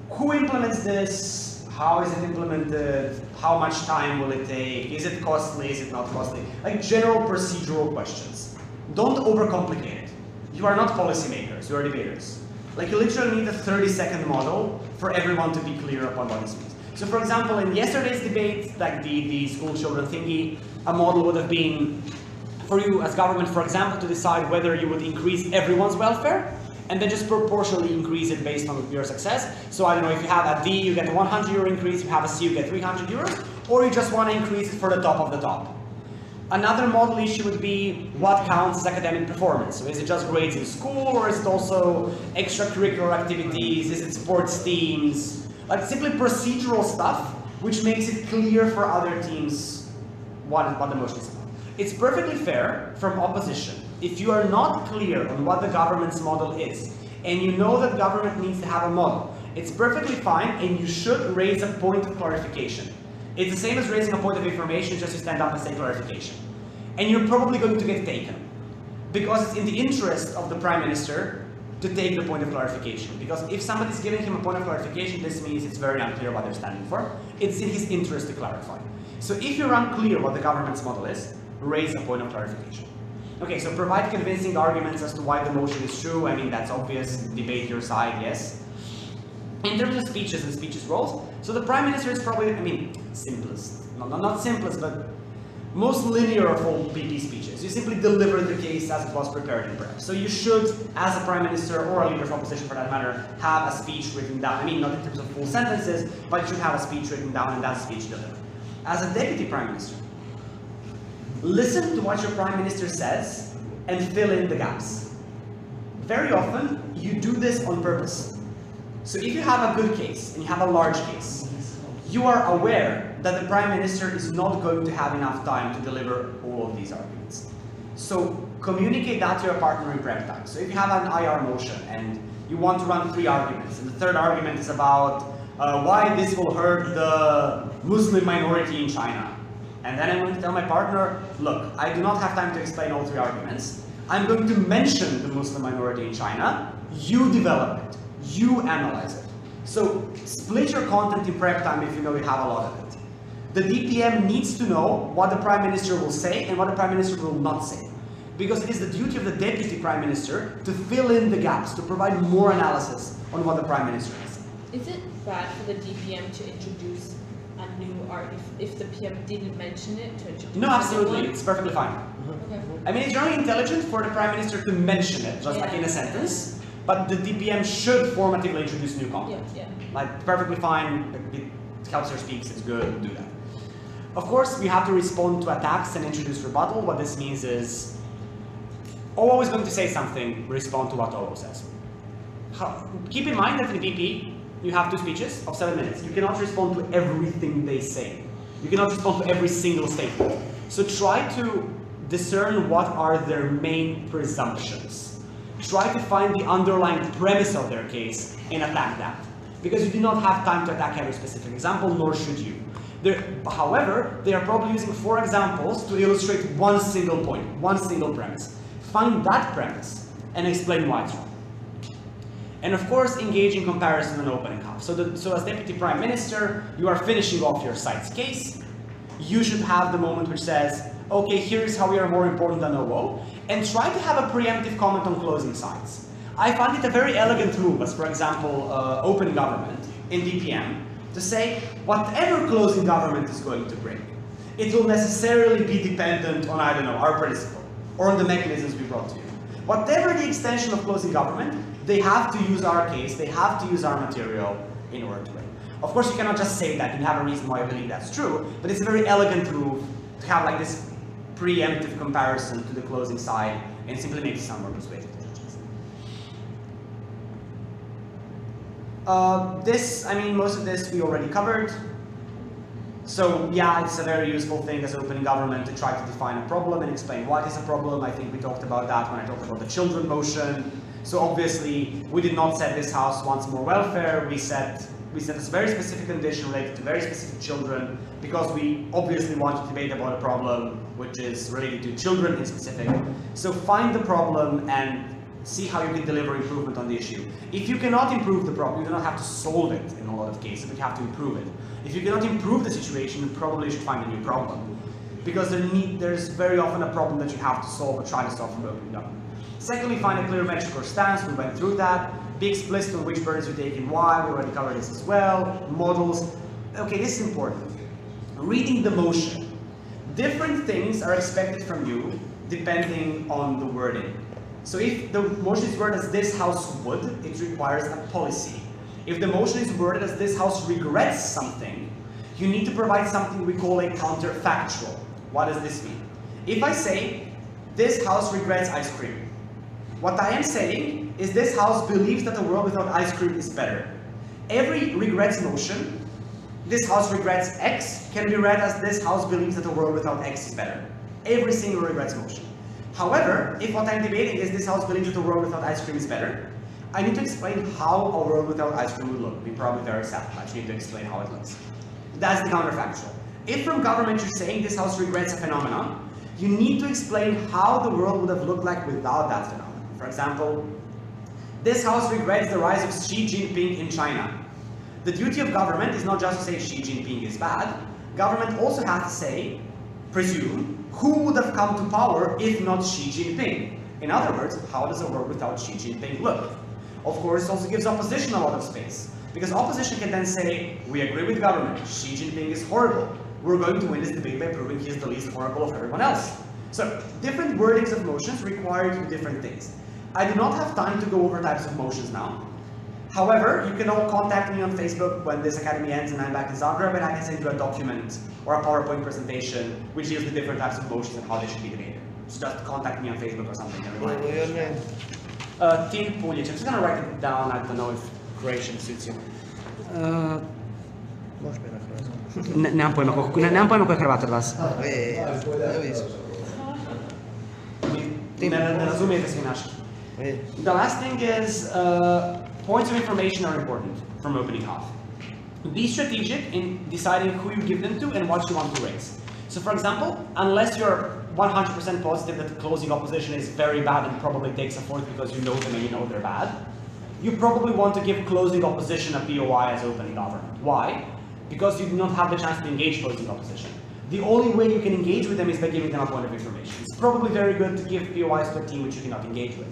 who implements this? How is it implemented? How much time will it take? Is it costly? Is it not costly? Like general procedural questions. Don't overcomplicate it. You are not policymakers, you are debaters. Like you literally need a 30-second model for everyone to be clear upon what this means. So for example, in yesterday's debate, like the school children thingy, a model would have been for you as government, for example, to decide whether you would increase everyone's welfare and then just proportionally increase it based on your success. So I don't know, if you have a D, you get a 100 euro increase, if you have a C, you get 300 euros, or you just want to increase it for the top of the top. Another model issue would be what counts as academic performance. So is it just grades in school, or is it also extracurricular activities? Is it sports teams? Like simply procedural stuff, which makes it clear for other teams what the motion is about. It's perfectly fair from opposition. If you are not clear on what the government's model is, and you know that government needs to have a model, it's perfectly fine, and you should raise a point of clarification. It's the same as raising a point of information, just to stand up and say clarification. And you're probably going to get taken. Because it's in the interest of the Prime Minister to take the point of clarification. Because if somebody's giving him a point of clarification, this means it's very unclear what they're standing for. It's in his interest to clarify. So if you're unclear what the government's model is, raise a point of clarification. Okay, so provide convincing arguments as to why the motion is true. I mean, that's obvious. Debate your side, yes. In terms of speeches and speeches roles, so the Prime Minister is probably, I mean, simplest. Not simplest, but most linear of all PP speeches. You simply deliver the case as it was prepared in prep. So you should, as a Prime Minister or a leader of opposition for that matter, have a speech written down. I mean, not in terms of full sentences, but you should have a speech written down and that speech delivered. As a Deputy Prime Minister, listen to what your Prime Minister says and fill in the gaps. Very often, you do this on purpose. So if you have a good case and you have a large case, you are aware that the Prime Minister is not going to have enough time to deliver all of these arguments. So communicate that to your partner in prep time. So if you have an IR motion and you want to run 3 arguments, and the third argument is about why this will hurt the Muslim minority in China. And then I'm going to tell my partner, look, I do not have time to explain all 3 arguments. I'm going to mention the Muslim minority in China. You develop it. You analyze it. So split your content in prep time if you know you have a lot of it. The DPM needs to know what the Prime Minister will say and what the Prime Minister will not say. Because it is the duty of the Deputy Prime Minister to fill in the gaps, to provide more analysis on what the Prime Minister is saying. Is it bad for the DPM to introduce a new art if the PM didn't mention it, to introduce? No, absolutely. It's perfectly fine. Okay. I mean, it's generally intelligent for the Prime Minister to mention it, just like in a sentence. But the DPM should formatively introduce new content. Yeah. Like, perfectly fine. It helps her speak. It's good. Do that. Of course, we have to respond to attacks and introduce rebuttal. What this means is, OO is going to say something, respond to what OO says. Keep in mind that in PP, you have 2 speeches of 7 minutes. You cannot respond to everything they say. You cannot respond to every single statement. So try to discern what are their main presumptions. Try to find the underlying premise of their case and attack that. Because you do not have time to attack every specific example, nor should you. However, they are probably using 4 examples to illustrate one single point, one single premise. Find that premise and explain why it's wrong. And of course, engage in comparison and opening up. So as Deputy Prime Minister, you are finishing off your side's case. You should have the moment which says, okay, here's how we are more important than OO, and try to have a preemptive comment on closing sides. I find it a very elegant move, as for example, open government in DPM, to say, whatever closing government is going to bring, it will necessarily be dependent on, I don't know, our principle, or on the mechanisms we brought to you. Whatever the extension of closing government, they have to use our case, they have to use our material in order to win. Of course, you cannot just say that, you have a reason why you believe that's true, but it's a very elegant move to have like this preemptive comparison to the closing side and simply makes it sound more persuasive. Most of this we already covered. So yeah, it's a very useful thing as open government to try to define a problem and explain what is a problem. I think we talked about that when I talked about the children motion. So obviously, we did not set this house wants more welfare. We set this very specific condition related to very specific children because we obviously want to debate about a problem which is related to children in specific. So find the problem and see how you can deliver improvement on the issue. If you cannot improve the problem, you do not have to solve it in a lot of cases, but you have to improve it. If you cannot improve the situation, you probably should find a new problem. Because there's very often a problem that you have to solve or try to solve from opening up. Secondly, find a clear metric or stance. We went through that. Be explicit on which burdens you take and why. We already covered this as well. Models. Okay, this is important. Reading the motion. Different things are expected from you depending on the wording. So if the motion is worded as this house would, it requires a policy. If the motion is worded as this house regrets something, you need to provide something we call a counterfactual. What does this mean? If I say, this house regrets ice cream, what I am saying is this house believes that a world without ice cream is better. Every regrets motion, this house regrets X, can be read as this house believes that a world without X is better. Every single regrets motion. However, if what I'm debating is this house believes that a world without ice cream is better, I need to explain how a world without ice cream would look. Be probably very simple. I just need to explain how it looks. That's the counterfactual. If from government you're saying this house regrets a phenomenon, you need to explain how the world would have looked like without that phenomenon. For example, this house regrets the rise of Xi Jinping in China. The duty of government is not just to say Xi Jinping is bad. Government also has to say, presume, who would have come to power if not Xi Jinping? In other words, how does a world without Xi Jinping look? Of course, it also gives opposition a lot of space. Because opposition can then say, we agree with government, Xi Jinping is horrible. We're going to win this debate by proving he is the least horrible of everyone else. So, different wordings of motions require you different things. I do not have time to go over types of motions now. However, you can all contact me on Facebook when this academy ends and I'm back in Zagreb, and I can send you a document or a PowerPoint presentation which deals with different types of motions and how they should be debated. So just contact me on Facebook or something. What was your name? Tin Puljić. I'm just gonna write it down. I don't know if Croatian suits you. Možeš mi na hrvatskom. Nemam pojma ko je Hrvat od vas. Ne razumijete svi naši. The last thing is, points of information are important from opening half. Be strategic in deciding who you give them to and what you want to raise. So for example, unless you're 100% positive that the closing opposition is very bad and probably takes a fourth because you know them and you know they're bad, you probably want to give closing opposition a POI as opening government. Why? Because you do not have the chance to engage closing opposition. The only way you can engage with them is by giving them a point of information. It's probably very good to give POIs to a team which you cannot engage with.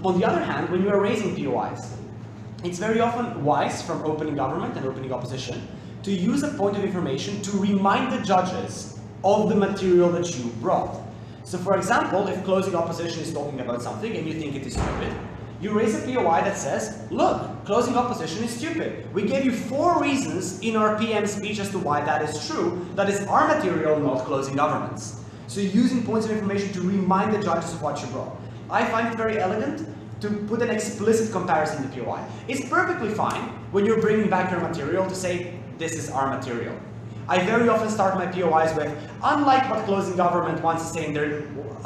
On the other hand, when you are raising POIs, it's very often wise from opening government and opening opposition to use a point of information to remind the judges of the material that you brought. So for example, if closing opposition is talking about something and you think it is stupid, you raise a POI that says, look, closing opposition is stupid. We gave you 4 reasons in our PM speech as to why that is true. That is our material, not closing governments. So using points of information to remind the judges of what you brought. I find it very elegant to put an explicit comparison in the POI. It's perfectly fine when you're bringing back your material to say, this is our material. I very often start my POIs with, unlike what closing government wants to say in their,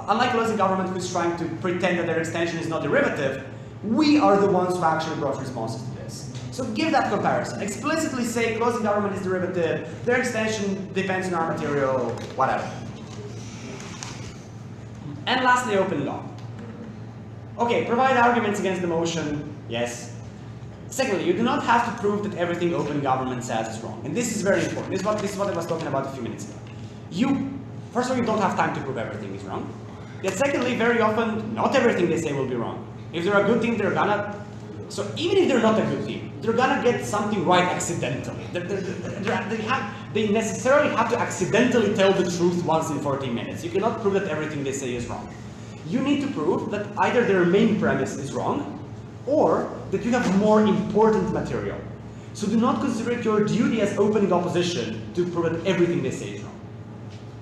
unlike closing government who's trying to pretend that their extension is not derivative, we are the ones who actually brought responses to this. So give that comparison. Explicitly say closing government is derivative, their extension depends on our material, whatever. And lastly, open law. Okay, provide arguments against the motion, yes. Secondly, you do not have to prove that everything open government says is wrong. And this is very important. This is what I was talking about a few minutes ago. First of all, you don't have time to prove everything is wrong. Yet secondly, very often, not everything they say will be wrong. If they're a good team, they're gonna, so even if they're not a good team, they're gonna get something right accidentally. They necessarily have to accidentally tell the truth once in 14 minutes. You cannot prove that everything they say is wrong. You need to prove that either their main premise is wrong, or that you have more important material. So do not consider it your duty as opening opposition to prove that everything they say is wrong.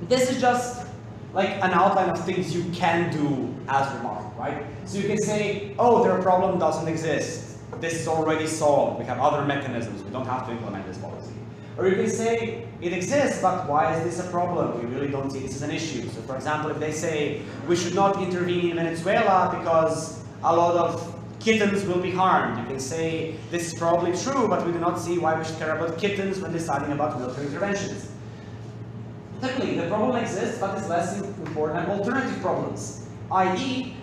This is just like an outline of things you can do as remark, right? So you can say, oh, their problem doesn't exist. This is already solved. We have other mechanisms. We don't have to implement this policy. Or you can say, it exists, but why is this a problem? We really don't see this as an issue. So for example, if they say, we should not intervene in Venezuela because a lot of kittens will be harmed. You can say this is probably true, but we do not see why we should care about kittens when deciding about military interventions. Technically, the problem exists, but it's less important than alternative problems, i.e.,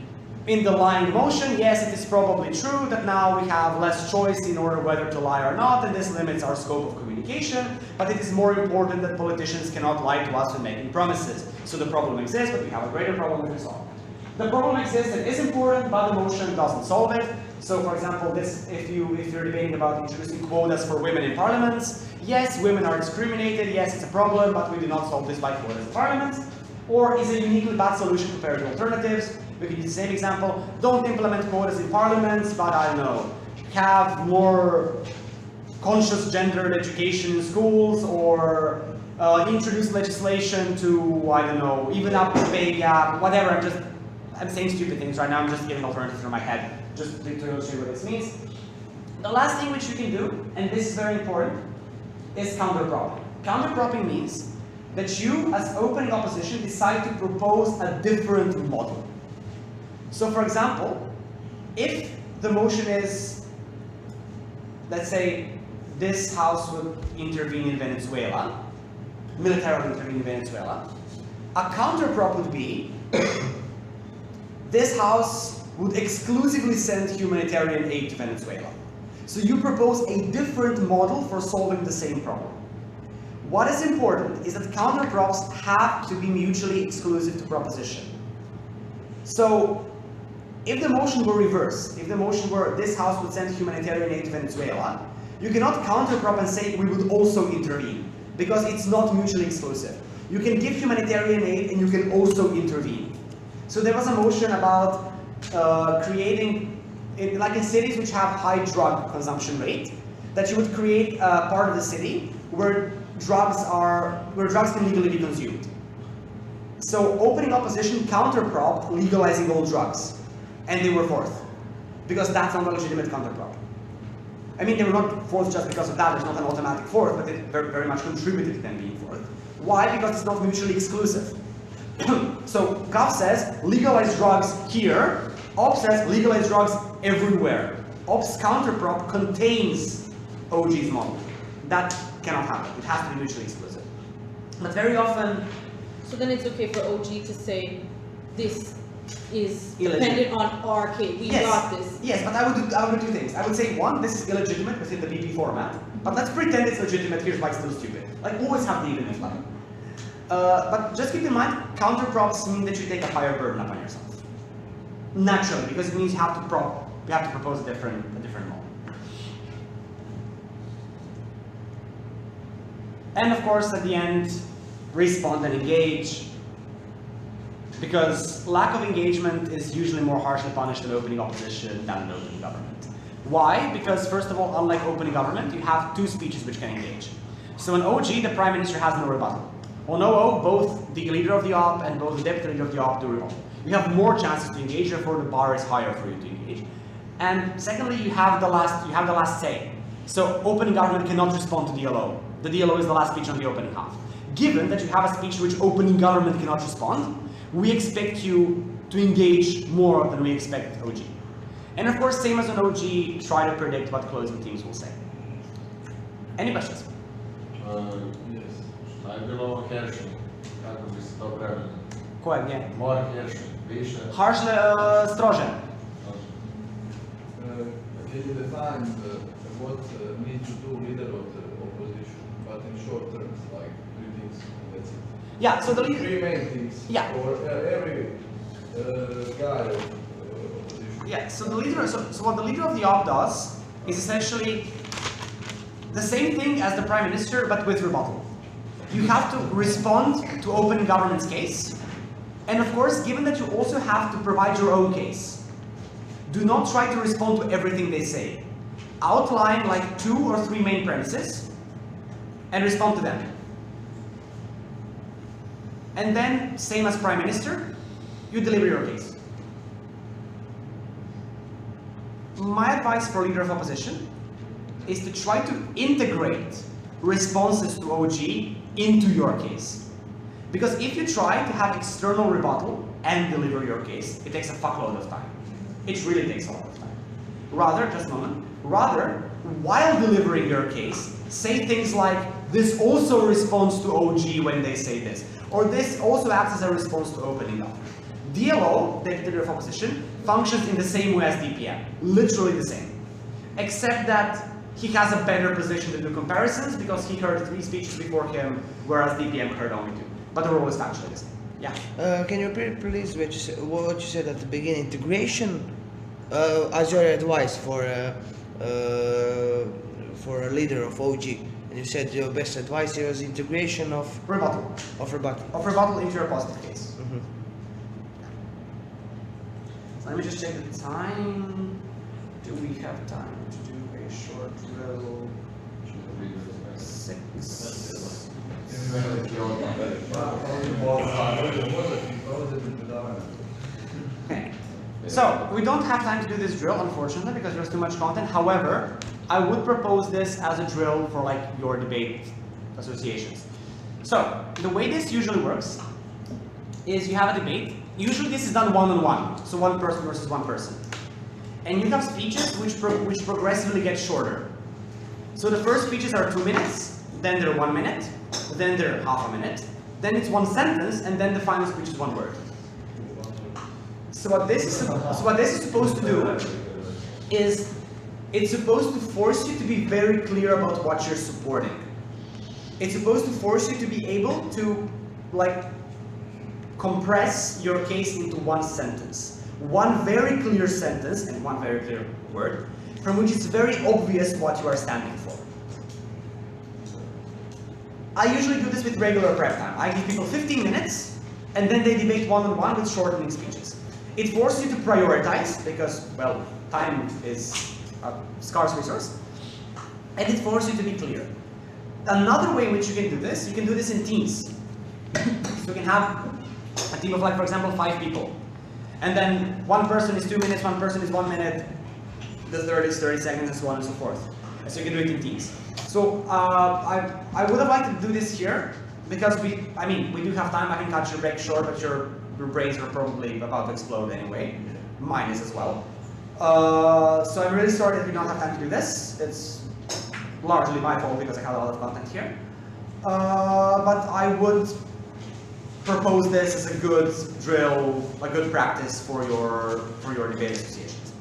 in the lying motion, yes, it is probably true that now we have less choice in order whether to lie or not, and this limits our scope of communication, but it is more important that politicians cannot lie to us when making promises. So the problem exists, but we have a greater problem to solve. The problem exists and is important, but the motion doesn't solve it. So for example, this, if you're debating about introducing quotas for women in parliaments, yes, women are discriminated, yes, it's a problem, but we do not solve this by quotas in parliaments. Or is a uniquely bad solution compared to alternatives? We can use the same example. Don't implement quotas in parliaments, but I don't know, have more conscious gendered education in schools, or introduce legislation to, I don't know, even up the pay gap, whatever. I'm saying stupid things right now. I'm just giving alternatives from my head, just to illustrate what this means. The last thing which you can do, and this is very important, is counterpropping. Counterpropping means that you, as opening opposition, decide to propose a different model. So for example, if the motion is, let's say, this house would intervene in Venezuela, militarily intervene in Venezuela, a counterprop would be, this house would exclusively send humanitarian aid to Venezuela. So you propose a different model for solving the same problem. What is important is that counterprops have to be mutually exclusive to proposition. So if the motion were reversed, if the motion were this house would send humanitarian aid to Venezuela, you cannot counterprop and say we would also intervene, because it's not mutually exclusive. You can give humanitarian aid and you can also intervene. So there was a motion about creating, like in cities which have high drug consumption rate, that you would create a part of the city where drugs can legally be consumed. So opening opposition counterprop legalizing all drugs, and they were fourth, because that's not a legitimate counterprop. I mean, they were not fourth just because of that. There's not an automatic fourth, but it very, very much contributed to them being fourth. Why? Because it's not mutually exclusive. So Gov says legalize drugs here. Op says legalize drugs everywhere. Op's counterprop contains OG's model. That cannot happen. It has to be mutually exclusive. But very often... So then it's okay for OG to say, this is dependent on our case. We got this. Yes, but I would do two things. I would say, one, this is illegitimate within the BP format, but let's pretend it's legitimate. Here's why it's still stupid. Like, always have the even if line. But just keep in mind, counterprops mean that you take a higher burden upon yourself. Naturally, because it means you have to propose a different model. And of course, at the end, respond and engage, because lack of engagement is usually more harshly punished in opening opposition than in opening government. Why? Because first of all, unlike opening government, you have two speeches which can engage. So in OG, the Prime Minister has no rebuttal. On OO, both the leader of the op and both the deputy leader of the op do rebuttal. You have more chances to engage, therefore the bar is higher for you to engage. And secondly, you have the last say. So opening government cannot respond to DLO. The DLO is the last speech on the opening half. Given that you have a speech which opening government cannot respond, we expect you to engage more than we expect OG. And of course, same as an OG, try to predict what closing teams will say. Any questions? Yes. Šta je bilo ovo heršing? Kako bi se to prevedeno? Koje, gdje? More heršing, više? Harshle, strože. Can you define what needs to do leader of the opposition, but in short terms, like 3 things, that's it? Yeah, so the leader... 3 main things for every guy of opposition. Yeah, so the leader, so what the leader of the op does is essentially the same thing as the Prime Minister, but with rebuttal. You have to respond to opening government's case, and of course, given that you also have to provide your own case, do not try to respond to everything they say. Outline like 2 or 3 main premises, and respond to them. And then, same as Prime Minister, you deliver your case. My advice for leader of opposition is to try to integrate responses to OG into your case. Because if you try to have external rebuttal and deliver your case, it takes a fuckload of time. It really takes a lot of time. Rather, just a moment, rather, while delivering your case, say things like, this also responds to OG when they say this, or this also acts as a response to opening up. DLO, data delivery proposition, functions in the same way as DPM, literally the same, except that he has a better position to do comparisons because he heard 3 speeches before him, whereas DPM heard only 2. But the role is actually the same. Yeah. Can you repeat please what you said at the beginning? Integration as your advice for a leader of OG. And you said your best advice was integration of Rebuttal. Of rebuttal into your positive case. Mm-hmm. So let me just check the time. Do we have time to do a short drill? 6. Okay. So we don't have time to do this drill, unfortunately, because there's too much content. However, I would propose this as a drill for like your debate associations. So the way this usually works is you have a debate. Usually this is done one-on-one, so one person versus one person. And you have speeches which progressively get shorter. So the first speeches are 2 minutes, then they're 1 minute, then they're half a minute, then it's 1 sentence, and then the final speech is 1 word. So what this is supposed to do is it's supposed to force you to be very clear about what you're supporting. It's supposed to force you to be able to like compress your case into 1 sentence. 1 very clear sentence and 1 very clear word, from which it's very obvious what you are standing for. I usually do this with regular prep time. I give people 15 minutes, and then they debate one-on-one with shortening speeches. It forces you to prioritize, because, well, time is a scarce resource, and it forces you to be clear. Another way in which you can do this in teams. So you can have a team of, like, for example, 5 people. And then 1 person is 2 minutes, 1 person is 1 minute, the third is 30 seconds, and so on and so forth. So you can do it in teams. So I would have liked to do this here, because we do have time. I can cut your break short, but your brains are probably about to explode anyway. Mine is as well. So I'm really sorry that we don't have time to do this. It's largely my fault because I had a lot of content here. But I would propose this as a good drill, a good practice for your debate associations.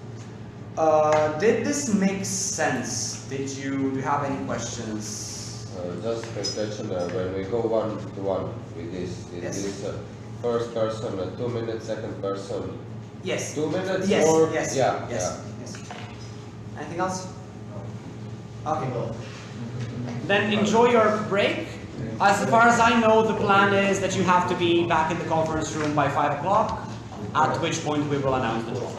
Did this make sense? Do you have any questions? Just a question, when we go 1-to-1 with this, is this first person 2 minutes, second person Yes. 2 minutes? Yes, or? yes, Yeah, yes, yeah. yes. Anything else? Okay. Then enjoy your break. As far as I know, the plan is that you have to be back in the conference room by 5 o'clock, at which point we will announce the draw.